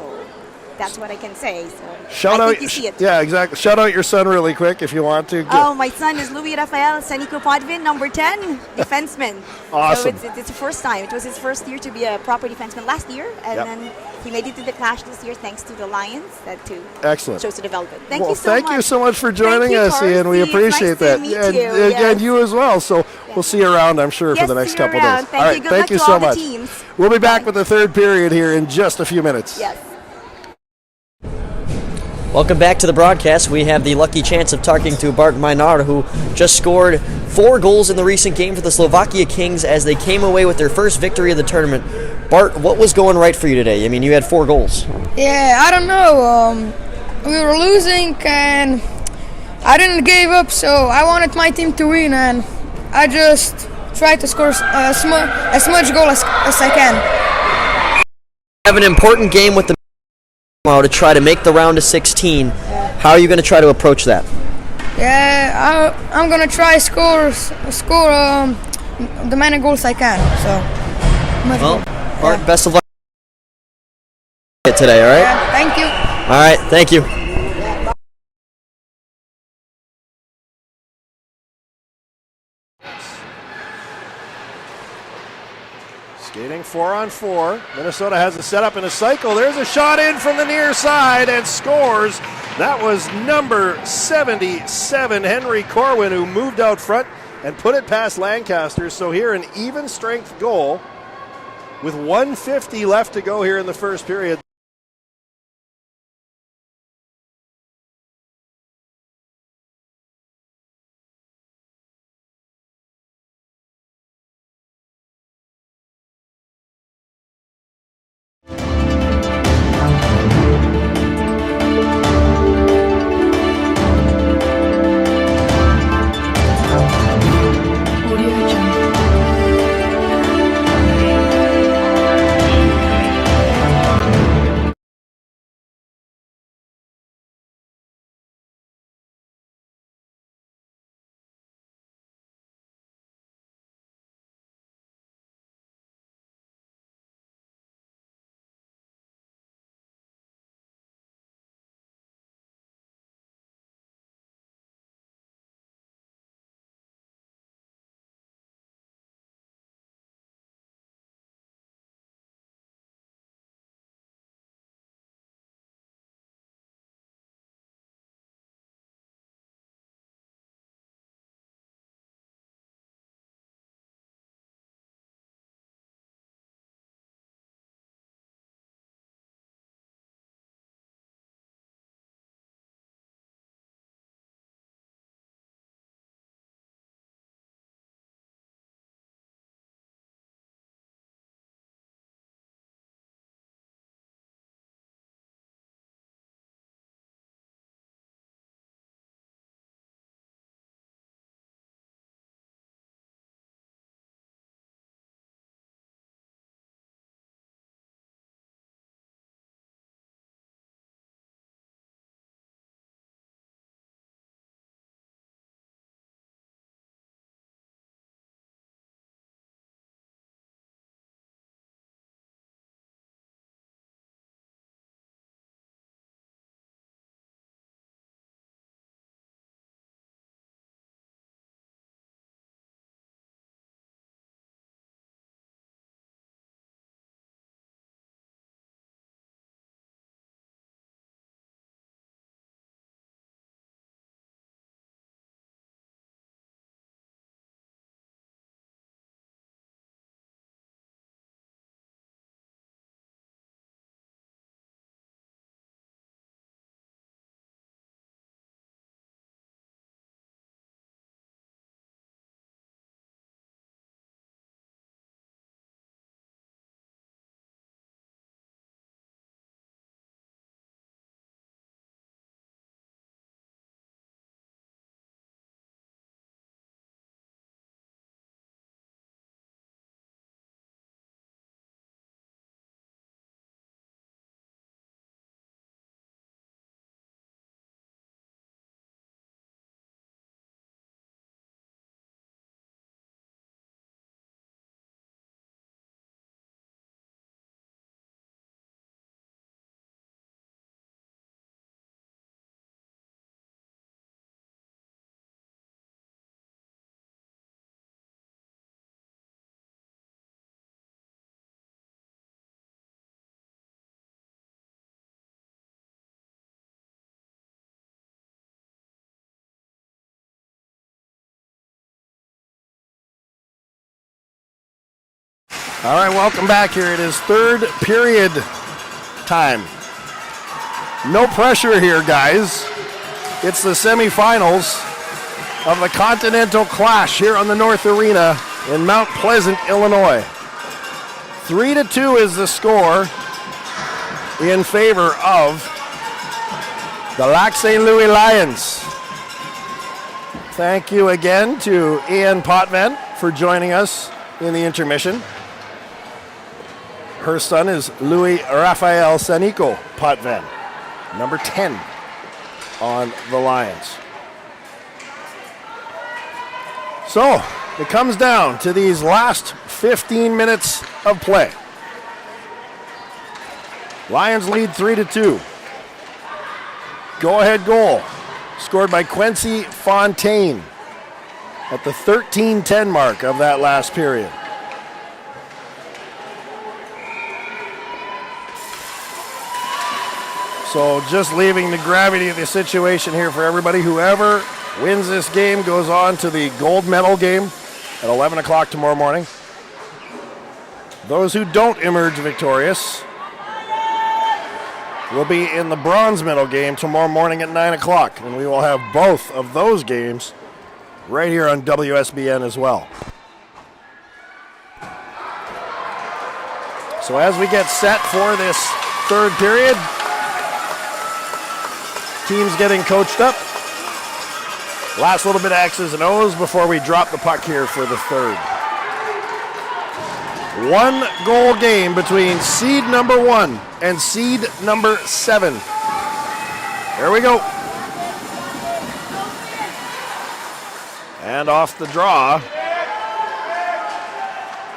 Speaker 3: that's what I can say. So I think you see it.
Speaker 1: Yeah, exactly. Shout out your son really quick if you want to.
Speaker 3: Oh, my son is Louis Rafael Sanico Podvin, number 10, defenseman.
Speaker 1: Awesome.
Speaker 3: So it's the first time. It was his first year to be a proper defenseman last year, and then he made it to the Clash this year thanks to the Lions. That too.
Speaker 1: Excellent.
Speaker 3: Shows the development. Thank you so much
Speaker 1: for joining us, Ian. We appreciate that.
Speaker 3: Nice to meet you.
Speaker 1: And you as well. So we'll see you around, I'm sure, for the next couple of days.
Speaker 3: Thank
Speaker 1: all right,
Speaker 3: you. Good
Speaker 1: thank
Speaker 3: luck
Speaker 1: you
Speaker 3: to
Speaker 1: so
Speaker 3: all the
Speaker 1: much.
Speaker 3: teams.
Speaker 1: We'll be back with the third period here in just a few minutes.
Speaker 3: Yes.
Speaker 4: Welcome back to the broadcast. We have the lucky chance of talking to Bart Maynard, who just scored 4 goals in the recent game for the Slovakia Kings as they came away with their first victory of the tournament. Bart, what was going right for you today? I mean, you had 4 goals.
Speaker 5: Yeah, I don't know. We were losing, and I didn't give up, so I wanted my team to win, and I just tried to score as much goal as I can.
Speaker 4: You have an important game with the to try to make the round of 16. How are you going to try to approach that?
Speaker 5: Yeah, I'm going to try score the many goals I can. So,
Speaker 4: Bart, best of luck today, all right?
Speaker 5: Yeah, thank you.
Speaker 4: All right, thank you.
Speaker 1: Skating 4-on-4. Minnesota has a setup in a cycle. There's a shot in from the near side and scores. That was number 77, Henry Corwin, who moved out front and put it past Lancaster. So here an even strength goal with 1:50 left to go here in the first period. All right, welcome back here. It is third period time. No pressure here, guys. It's the semifinals of the Continental Clash here on the North Arena in Mount Pleasant, Illinois. 3-2 is the score in favor of the Lac St. Louis Lions. Thank you again to Ian Potvin for joining us in the intermission. Her son is Louis Raphael Sanico Potvin, number 10 on the Lions. So it comes down to these last 15 minutes of play. Lions lead 3-2. Go-ahead goal scored by Quincy Fontaine at the 13:10 mark of that last period. So just leaving the gravity of the situation here for everybody. Whoever wins this game goes on to the gold medal game at 11 o'clock tomorrow morning. Those who don't emerge victorious will be in the bronze medal game tomorrow morning at 9 o'clock. And we will have both of those games right here on WSBN as well. So as we get set for this third period, teams getting coached up. Last little bit of X's and O's before we drop the puck here for the third. 1 goal game between seed number 1 and seed number 7. There we go. And off the draw,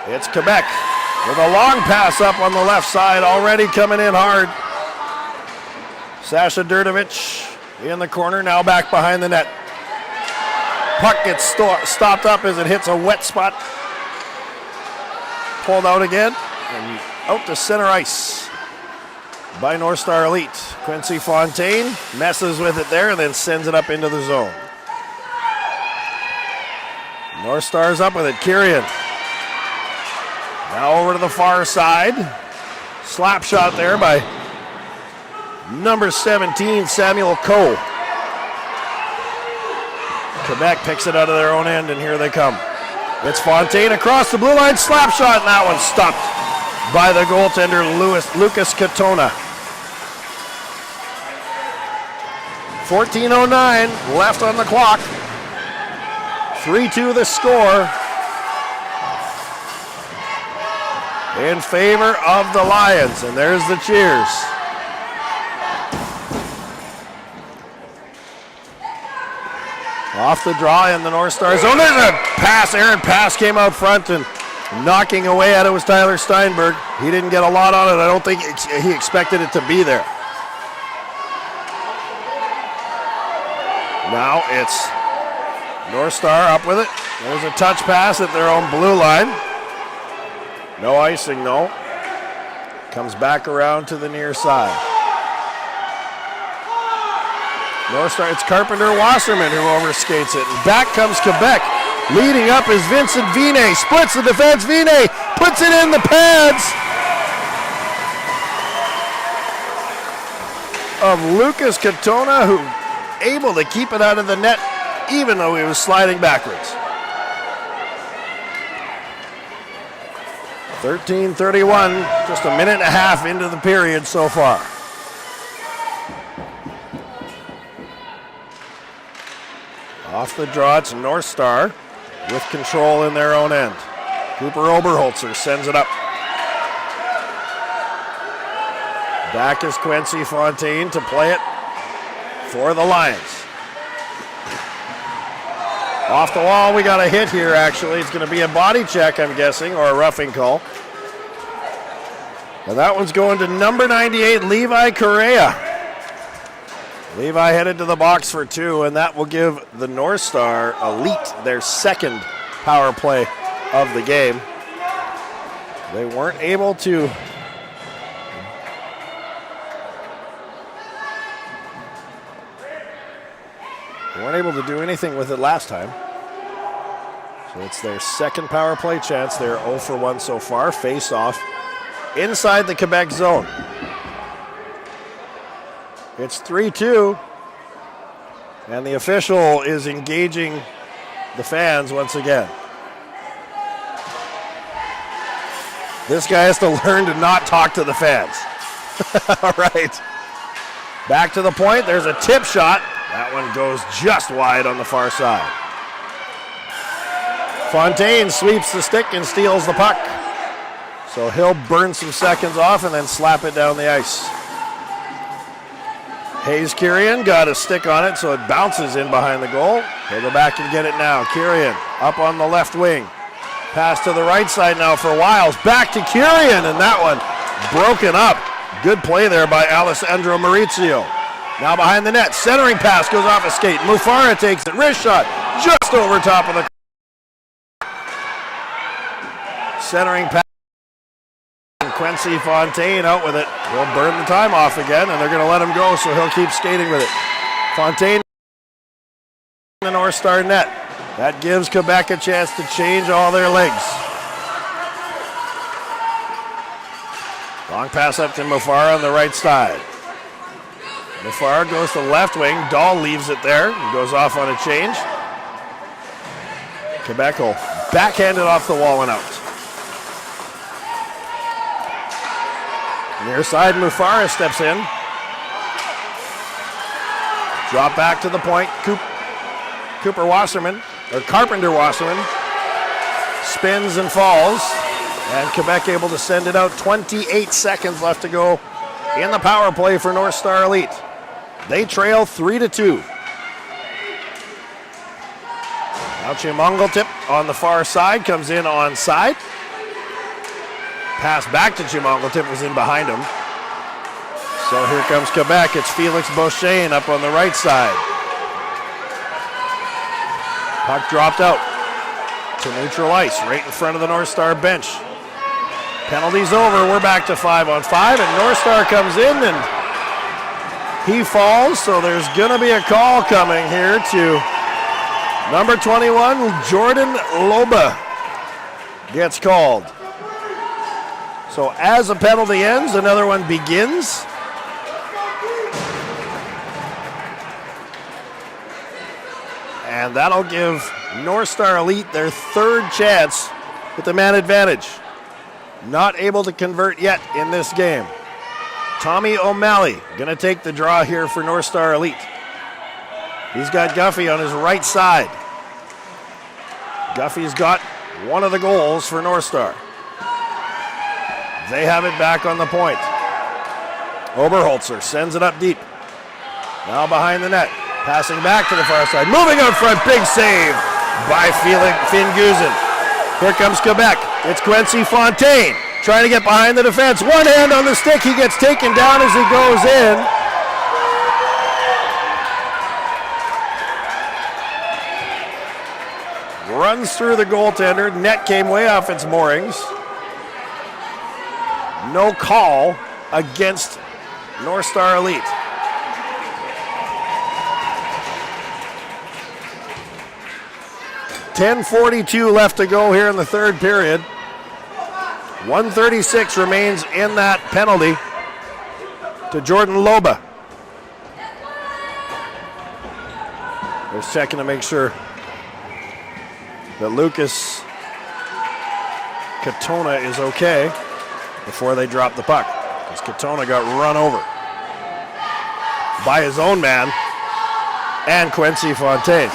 Speaker 1: it's Quebec with a long pass up on the left side, already coming in hard. Sasha Durdovic in the corner, now back behind the net. Puck gets stopped up as it hits a wet spot. Pulled out again, and out to center ice by North Star Elite. Quincy Fontaine messes with it there and then sends it up into the zone. North Star's up with it. Kirian. Now over to the far side. Slap shot there by number 17, Samuel Coe. Quebec picks it out of their own end, and here they come. It's Fontaine across the blue line, slap shot, and that one's stopped by the goaltender, Lucas Katona. 14:09 left on the clock. 3-2 the score in favor of the Lions, and there's the cheers. Off the draw in the North Star zone. There's a pass. Aaron Pass came out front and knocking away at it was Tyler Steinberg. He didn't get a lot on it. I don't think he expected it to be there. Now it's North Star up with it. There's a touch pass at their own blue line. No icing though. Comes back around to the near side. North Star, it's Carpenter Wasserman who overskates it. And back comes Quebec. Leading up is Vincent Vinet. Splits the defense. Vinet puts it in the pads of Lucas Katona, who able to keep it out of the net even though he was sliding backwards. 13:31, just a minute and a half into the period so far. Off the draw, it's North Star with control in their own end. Cooper Oberholzer sends it up. Back is Quincy Fontaine to play it for the Lions. Off the wall, we got a hit here actually. It's going to be a body check, I'm guessing, or a roughing call. And that one's going to number 98, Levi Correa. Levi headed to the box for 2, and that will give the North Star Elite their second power play of the game. They weren't able to do anything with it last time. So it's their second power play chance. They're 0 for 1 so far. Face off inside the Quebec zone. It's 3-2. And the official is engaging the fans once again. This guy has to learn to not talk to the fans. All right. Back to the point. There's a tip shot. That one goes just wide on the far side. Fontaine sweeps the stick and steals the puck. So he'll burn some seconds off and then slap it down the ice. Hayes Kirian got a stick on it, so it bounces in behind the goal. He'll go back and get it now. Kirian up on the left wing. Pass to the right side now for Wiles. Back to Kirian, and that one broken up. Good play there by Alessandro Maurizio. Now behind the net. Centering pass goes off a skate. Mufara takes it. Wrist shot just over top of the centering pass. Quincy Fontaine out with it. He'll burn the time off again, and they're going to let him go, so he'll keep skating with it. Fontaine in the North Star net. That gives Quebec a chance to change all their legs. Long pass up to Mufara on the right side. Mufara goes to the left wing. Dahl leaves it there. He goes off on a change. Quebec will backhand it off the wall and out. Near side, Mufara steps in. Drop back to the point. Cooper Wasserman, or Carpenter Wasserman, spins and falls. And Quebec able to send it out. 28 seconds left to go in the power play for North Star Elite. They trail 3-2. Now Chimongaltip on the far side, comes in onside. Pass back to Chimongaltip, was in behind him. So here comes Quebec. It's Felix Beauchesne up on the right side. Puck dropped out to neutral ice, right in front of the North Star bench. Penalty's over. We're back to 5-on-5, and North Star comes in and he falls. So there's going to be a call coming here to number 21, Jordan Loba. Gets called. So as a penalty ends, another one begins. And that'll give North Star Elite their third chance with the man advantage. Not able to convert yet in this game. Tommy O'Malley gonna take the draw here for North Star Elite. He's got Guffey on his right side. Guffey's got one of the goals for North Star. They have it back on the point. Oberholzer sends it up deep. Now behind the net. Passing back to the far side. Moving up front. Big save by Finn Guzin. Here comes Quebec. It's Quincy Fontaine trying to get behind the defense. One hand on the stick. He gets taken down as he goes in. Runs through the goaltender. Net came way off its moorings. No call against North Star Elite. .10:42 left to go here in the third period. 1:36 remains in that penalty to Jordan Loba. They're checking to make sure that Lucas Katona is okay before they drop the puck, because Katona got run over by his own man and Quincy Fontaine.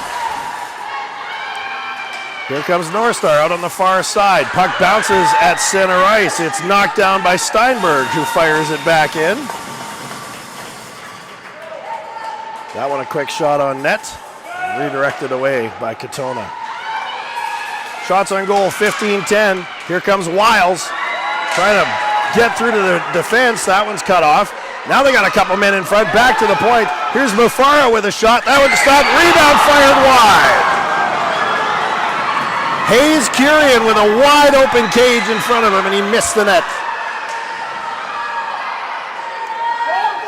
Speaker 1: Here comes North Star out on the far side. Puck bounces at center ice. It's knocked down by Steinberg, who fires it back in. That one a quick shot on net. Redirected away by Katona. Shots on goal, 15-10. Here comes Wiles, trying to get through to the defense. That one's cut off. Now they got a couple men in front. Back to the point. Here's Mufara with a shot. That one's stopped. Rebound fired wide. Hayes Kirian with a wide open cage in front of him, and he missed the net.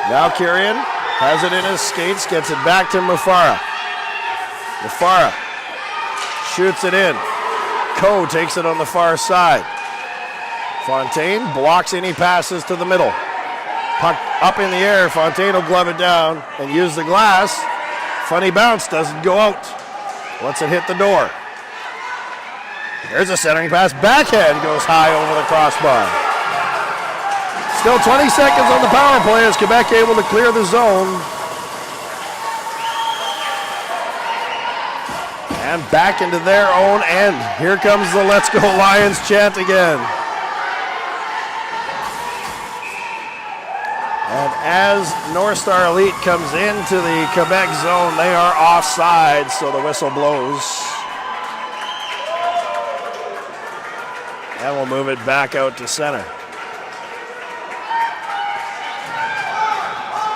Speaker 1: Now Kirian has it in his skates, gets it back to Mufara. Mufara shoots it in. Coe takes it on the far side. Fontaine blocks any passes to the middle. Puck up in the air. Fontaine will glove it down and use the glass. Funny bounce, doesn't go out. Lets it hit the door. Here's a centering pass. Backhand goes high over the crossbar. Still 20 seconds on the power play as Quebec able to clear the zone. And back into their own end. Here comes the Let's Go Lions chant again. And as North Star Elite comes into the Quebec zone, they are offside, so the whistle blows. And we'll move it back out to center.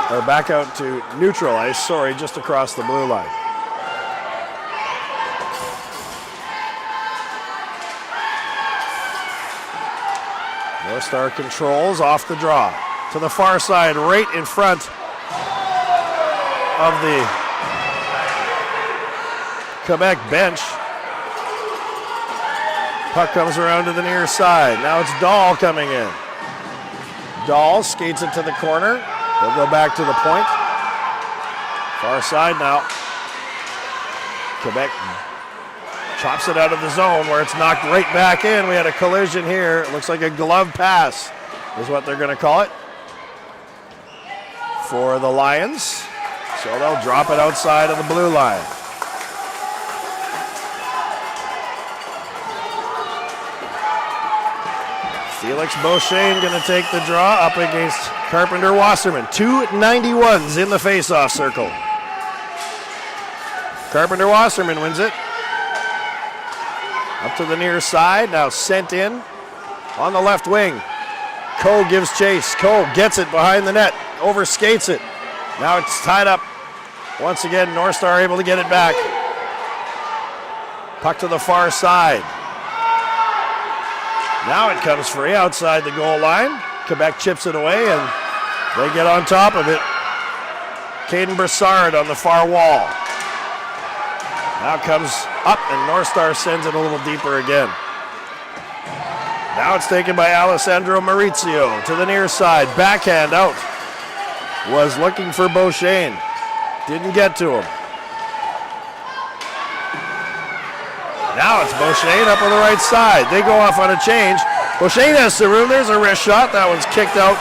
Speaker 1: Or back out to neutral ice, sorry, just across the blue line. North Star controls off the draw. To the far side, right in front of the Quebec bench. Puck comes around to the near side. Now it's Dahl coming in. Dahl skates it to the corner. He'll go back to the point. Far side now. Quebec chops it out of the zone where it's knocked right back in. We had a collision here. It looks like a glove pass is what they're going to call it for the Lions. So they'll drop it outside of the blue line. Felix Beauchesne going to take the draw up against Carpenter Wasserman. 291s in the face-off circle. Carpenter Wasserman wins it. Up to the near side, now sent in on the left wing. Coe gives chase. Coe gets it behind the net, overskates it. Now it's tied up. Once again, North Star able to get it back. Puck to the far side. Now it comes free outside the goal line. Quebec chips it away and they get on top of it. Caden Brassard on the far wall. Now it comes up and North Star sends it a little deeper again. Now it's taken by Alessandro Maurizio to the near side. Backhand out. Was looking for Beauchesne. Didn't get to him. Now it's Beauchesne up on the right side. They go off on a change. Beauchesne has the room. There's a wrist shot. That one's kicked out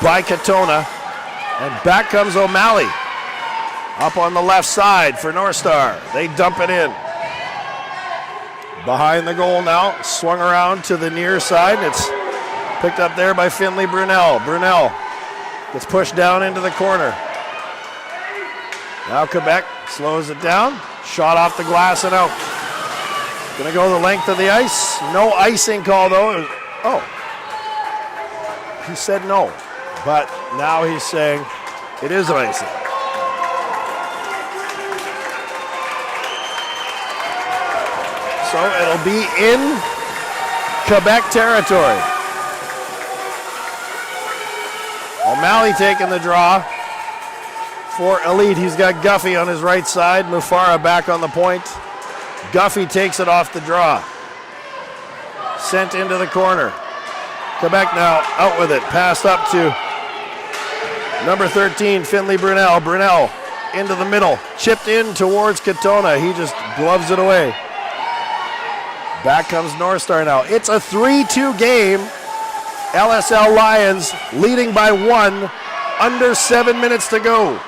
Speaker 1: by Katona. And back comes O'Malley. Up on the left side for North Star. They dump it in. Behind the goal now. Swung around to the near side. It's picked up there by Finley Brunel. Brunel gets pushed down into the corner. Now Quebec slows it down. Shot off the glass and out. Gonna go the length of the ice. No icing call though. Oh. He said no. But now he's saying it is icing. So it'll be in Quebec territory. O'Malley taking the draw for Elite. He's got Guffey on his right side. Mufara back on the point. Guffey takes it off the draw. Sent into the corner. Quebec now out with it. Passed up to number 13, Finley Brunel. Brunel into the middle. Chipped in towards Katona. He just gloves it away. Back comes North Star now. It's a 3-2 game. LSL Lions leading by 1. Under 7 minutes to go.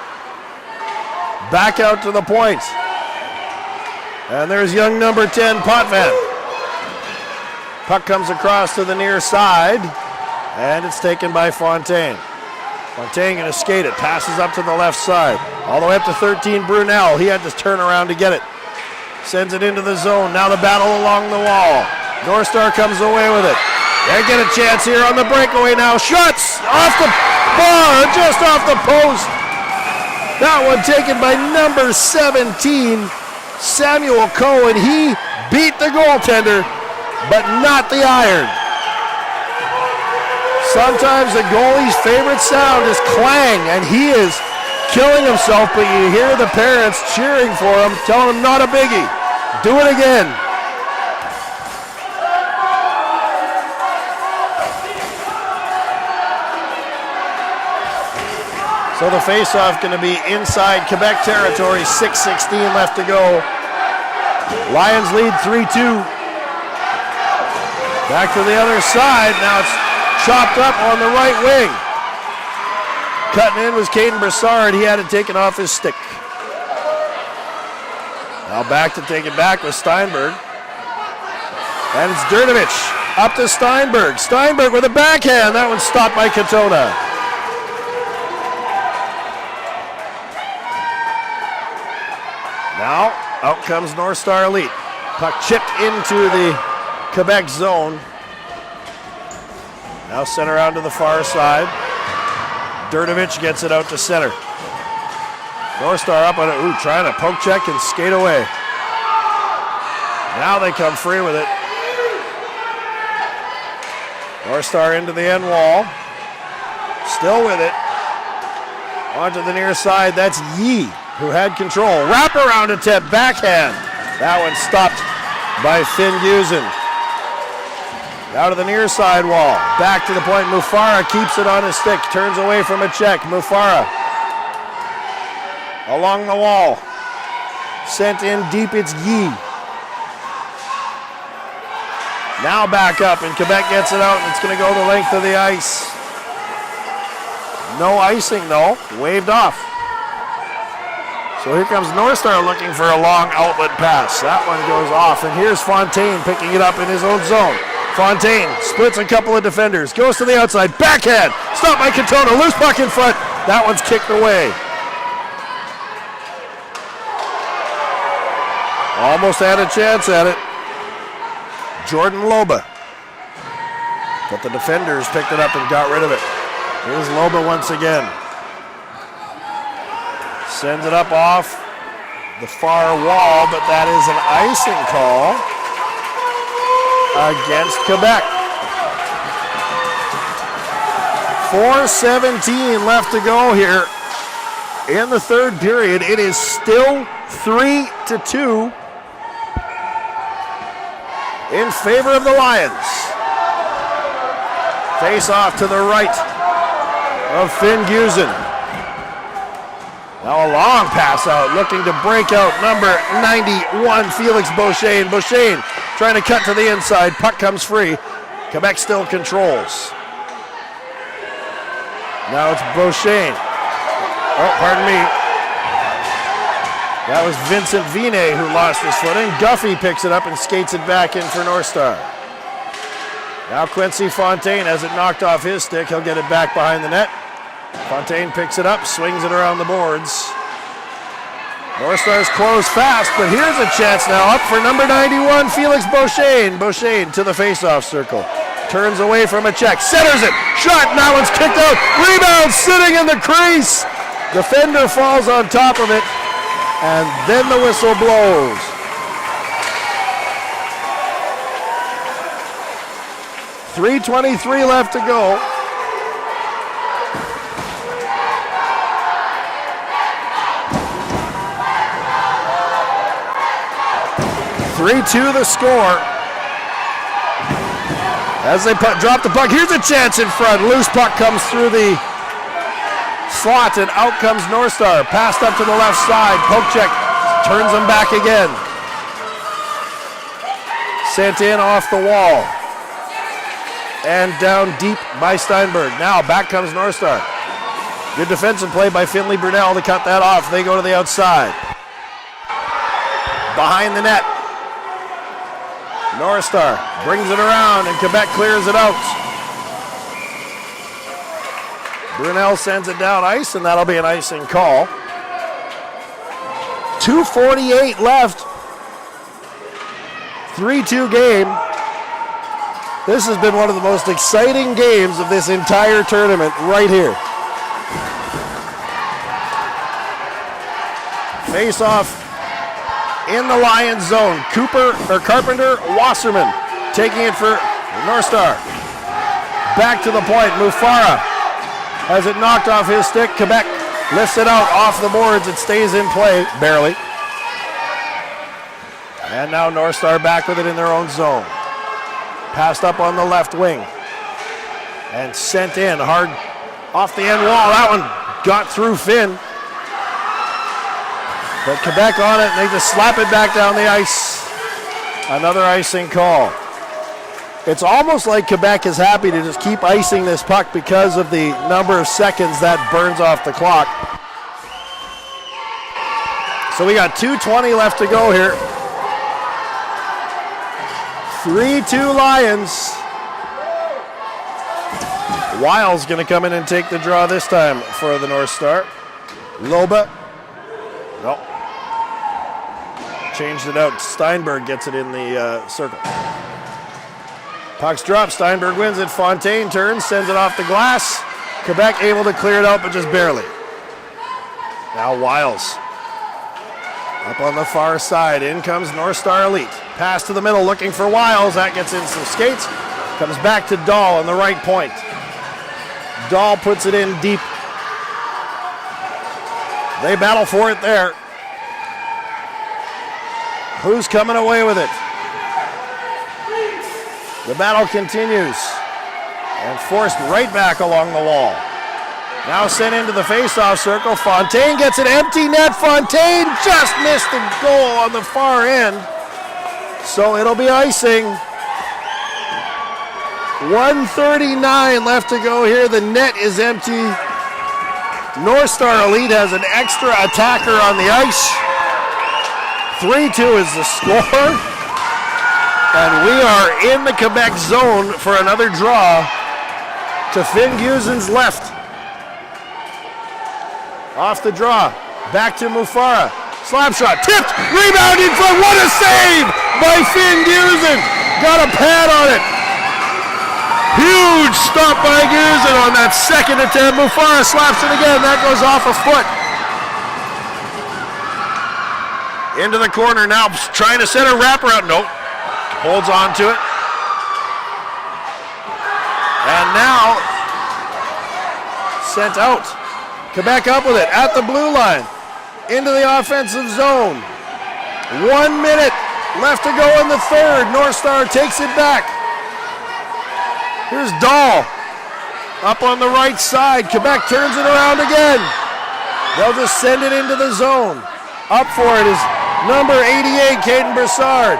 Speaker 1: Back out to the point. And there's young number 10, Potvin. Puck comes across to the near side. And it's taken by Fontaine. Fontaine going to skate it. Passes up to the left side. All the way up to 13, Brunel. He had to turn around to get it. Sends it into the zone. Now the battle along the wall. North Star comes away with it. They get a chance here on the breakaway now. Shots off the bar, just off the post. That one taken by number 17, Samuel Coe, and he beat the goaltender, but not the iron. Sometimes the goalie's favorite sound is clang, and he is killing himself, but you hear the parents cheering for him, telling him not a biggie. Do it again. So the face-off going to be inside Quebec territory, 6:16 left to go. Lions lead 3-2. Back to the other side, now it's chopped up on the right wing. Cutting in was Caden Broussard, he had it taken off his stick. Now back to take it back with Steinberg. And it's Durnovich up to Steinberg. Steinberg with a backhand, that one's stopped by Katona. Now, out comes North Star Elite. Puck chipped into the Quebec zone. Now sent around to the far side. Durnovich gets it out to center. North Star up on it. Ooh, trying to poke check and skate away. Now they come free with it. North Star into the end wall. Still with it. Onto the near side. That's Yee, who had control. Wraparound attempt, backhand. That one stopped by Finn Gusen. Out of the near side wall. Back to the point. Mufara keeps it on his stick. Turns away from a check. Mufara along the wall. Sent in deep. It's Yee. Now back up, and Quebec gets it out, and it's going to go the length of the ice. No icing, though. Waved off. So here comes North Star looking for a long outlet pass. That one goes off, and here's Fontaine picking it up in his own zone. Fontaine splits a couple of defenders, goes to the outside, backhand, stopped by Katona, loose puck in front. That one's kicked away. Almost had a chance at it. Jordan Loba. But the defenders picked it up and got rid of it. Here's Loba once again. Sends it up off the far wall, but that is an icing call against Quebec. 4:17 left to go here in the third period. It is still 3-2 in favor of the Lions. Face off to the right of Finn Gusen. Now a long pass out, looking to break out number 91, Felix Beauchesne. Beauchesne trying to cut to the inside, puck comes free. Quebec still controls. Now it's Beauchesne. Oh, pardon me. That was Vincent Vinet who lost his footing. Guffey picks it up and skates it back in for North Star. Now Quincy Fontaine has it knocked off his stick. He'll get it back behind the net. Fontaine picks it up, swings it around the boards. North Star's closed fast, but here's a chance now up for number 91, Felix Beauchesne. Beauchesne to the faceoff circle. Turns away from a check, centers it, shot, and that one's kicked out. Rebound sitting in the crease. Defender falls on top of it, and then the whistle blows. .323 left to go. .3-2 the score. As they drop the puck, here's a chance in front. Loose puck comes through the slot, and out comes North Star. Passed up to the left side. Poke check turns them back again. Sent in off the wall. And down deep by Steinberg. Now back comes North Star. Good defensive play by Finley Brunel to cut that off. They go to the outside. Behind the net. North Star brings it around, and Quebec clears it out. Brunel sends it down ice, and that'll be an icing call. 2:48 left. 3-2 game. This has been one of the most exciting games of this entire tournament right here. Face off in the Lions zone. Carpenter, Wasserman taking it for North Star. Back to the point. Mufara has it knocked off his stick. Quebec lifts it out off the boards. It stays in play, barely. And now North Star back with it in their own zone. Passed up on the left wing. And sent in hard off the end wall. That one got through Finn. But Quebec on it, and they just slap it back down the ice. Another icing call. It's almost like Quebec is happy to just keep icing this puck because of the number of seconds that burns off the clock. So we got 2:20 left to go here. 3-2 Lions. Wiles going to come in and take the draw this time for the North Star. Loba. No. Changed it out. Steinberg gets it in the circle. Puck's dropped. Steinberg wins it. Fontaine turns, sends it off the glass. Quebec able to clear it out, but just barely. Now Wiles. Up on the far side. In comes North Star Elite. Pass to the middle looking for Wiles. That gets in some skates. Comes back to Dahl on the right point. Dahl puts it in deep. They battle for it there. Who's coming away with it? The battle continues. And forced right back along the wall. Now sent into the face-off circle. Fontaine gets an empty net. Fontaine just missed the goal on the far end. So it'll be icing. 1:39 left to go here. The net is empty. North Star Elite has an extra attacker on the ice. 3-2 is the score. And we are in the Quebec zone for another draw to Finn Gusen's left. Off the draw. Back to Mufara. Slap shot. Tipped. Rebound in front. What a save by Finn Gusen. Got a pad on it. Huge stop by Gusen on that second attempt. Mufara slaps it again. That goes off a foot. Into the corner now. Trying to set a wraparound. Nope. Holds on to it. And now sent out. Quebec up with it at the blue line. Into the offensive zone. 1 minute left to go in the third. North Star takes it back. Here's Dahl. Up on the right side. Quebec turns it around again. They'll just send it into the zone. Up for it is number 88, Caden Broussard.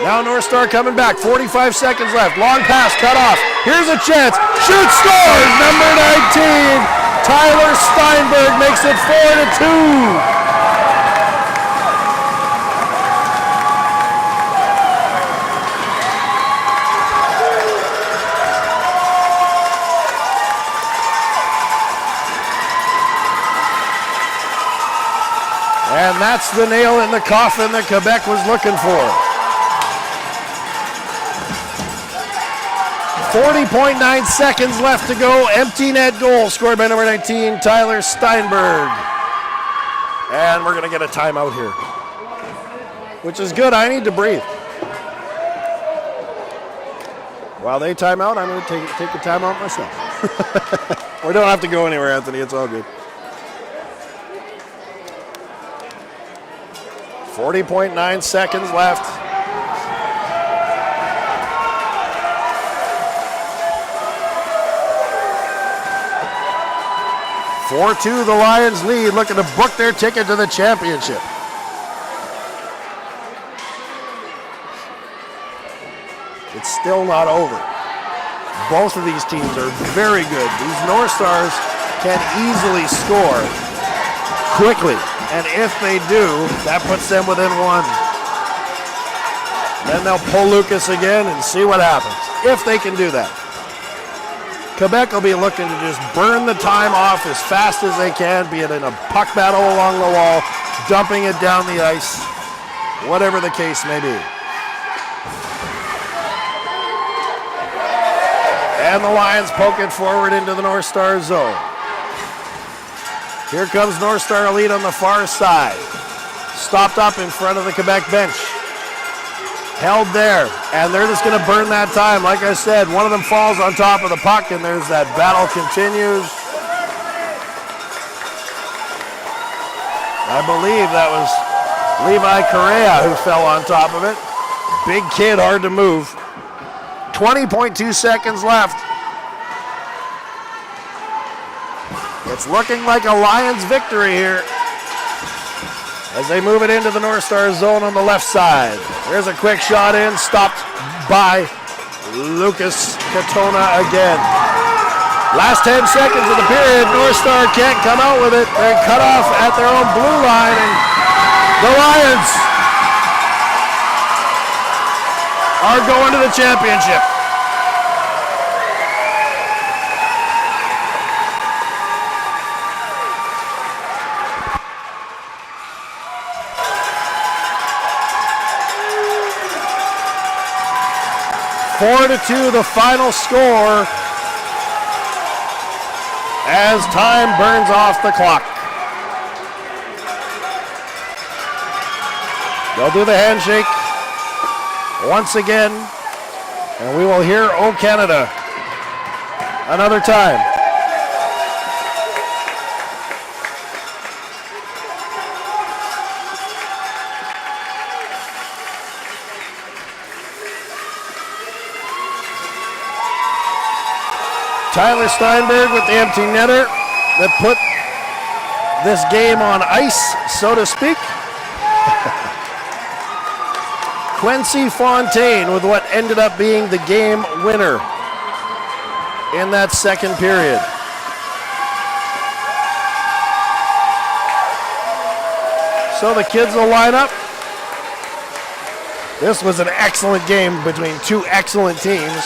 Speaker 1: Now North Star coming back. 45 seconds left. Long pass cut off. Here's a chance. Shoot, scores! Number 19, Tyler Steinberg makes it 4-2. And that's the nail in the coffin that Quebec was looking for. 40.9 seconds left to go. Empty net goal scored by number 19, Tyler Steinberg. And we're going to get a timeout here, which is good. I need to breathe. While they time out, I'm going to take the timeout myself. We don't have to go anywhere, Anthony. It's all good. 40.9 seconds left. The Lions lead, looking to book their ticket to the championship. It's still not over. Both of these teams are very good. These North Stars can easily score quickly, and if they do, that puts them within one. Then they'll pull Lucas again and see what happens, if they can do that. Quebec will be looking to just burn the time off as fast as they can, be it in a puck battle along the wall, dumping it down the ice, whatever the case may be. And the Lions poke it forward into the North Star zone. Here comes North Star Elite on the far side. Stopped up in front of the Quebec bench. Held there, and they're just going to burn that time. Like I said, one of them falls on top of the puck, and there's that battle continues. I believe that was Levi Correa who fell on top of it. Big kid, hard to move. 20.2 seconds left. It's looking like a Lions victory here as they move it into the North Star zone on the left side. There's a quick shot in, stopped by Lucas Katona again. Last 10 seconds of the period, North Star can't come out with it. They're cut off at their own blue line, and the Lions are going to the championship. Four to 2, the final score as time burns off the clock. They'll do the handshake once again, and we will hear "O Canada" another time. Tyler Steinberg with the empty netter that put this game on ice, so to speak. Quincy Fontaine with what ended up being the game winner in that second period. So the kids will line up. This was an excellent game between two excellent teams.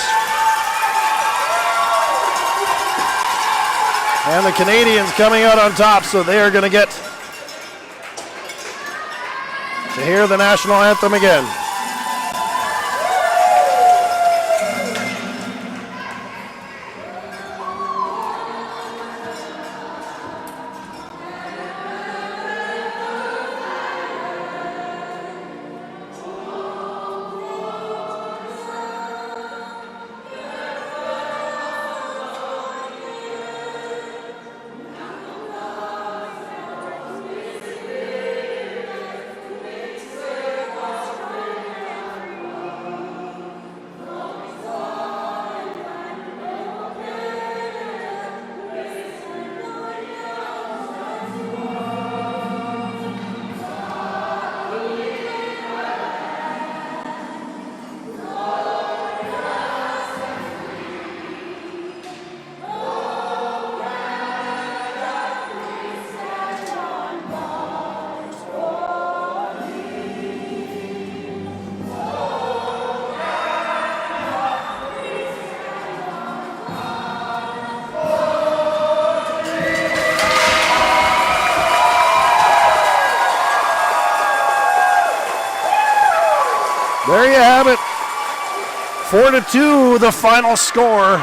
Speaker 1: And the Canadians coming out on top, so they are going to get to hear the national anthem again. There you have it. 4-2, the final score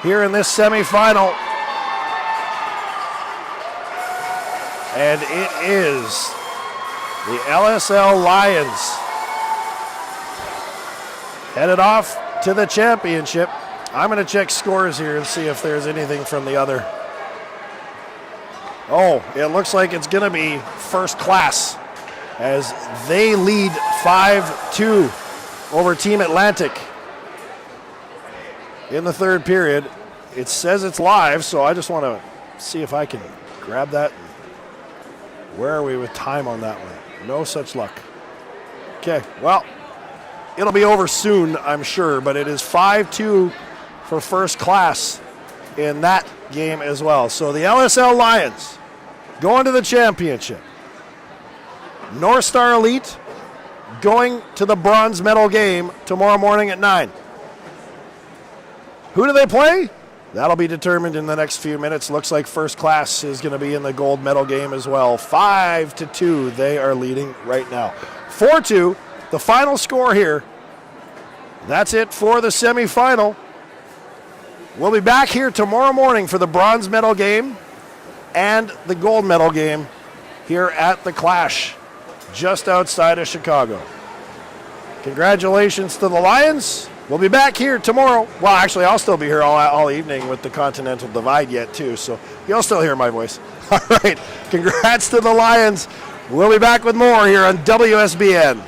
Speaker 1: here in this semifinal. And it is the LSL Lions headed off to the championship. I'm going to check scores here and see if there's anything from the other. Oh, it looks like it's going to be first class, as they lead 5-2 over Team Atlantic in the third period. It says it's live, so I just want to see if I can grab that. Where are we with time on that one? No such luck. Okay, well, it'll be over soon, I'm sure, but it is 5-2 for first class in that game as well. So the LSL Lions going to the championship. North Star Elite going to the bronze medal game tomorrow morning at 9. Who do they play? That'll be determined in the next few minutes. Looks like first class is going to be in the gold medal game as well. 5-2, they are leading right now. 4-2, the final score here. That's it for the semifinal. We'll be back here tomorrow morning for the bronze medal game and the gold medal game here at the Clash, just outside of Chicago. Congratulations to the Lions. We'll be back here tomorrow. Well, actually, I'll still be here all evening with the Continental Divide yet, too, so you'll still hear my voice. All right, congrats to the Lions. We'll be back with more here on WSBN.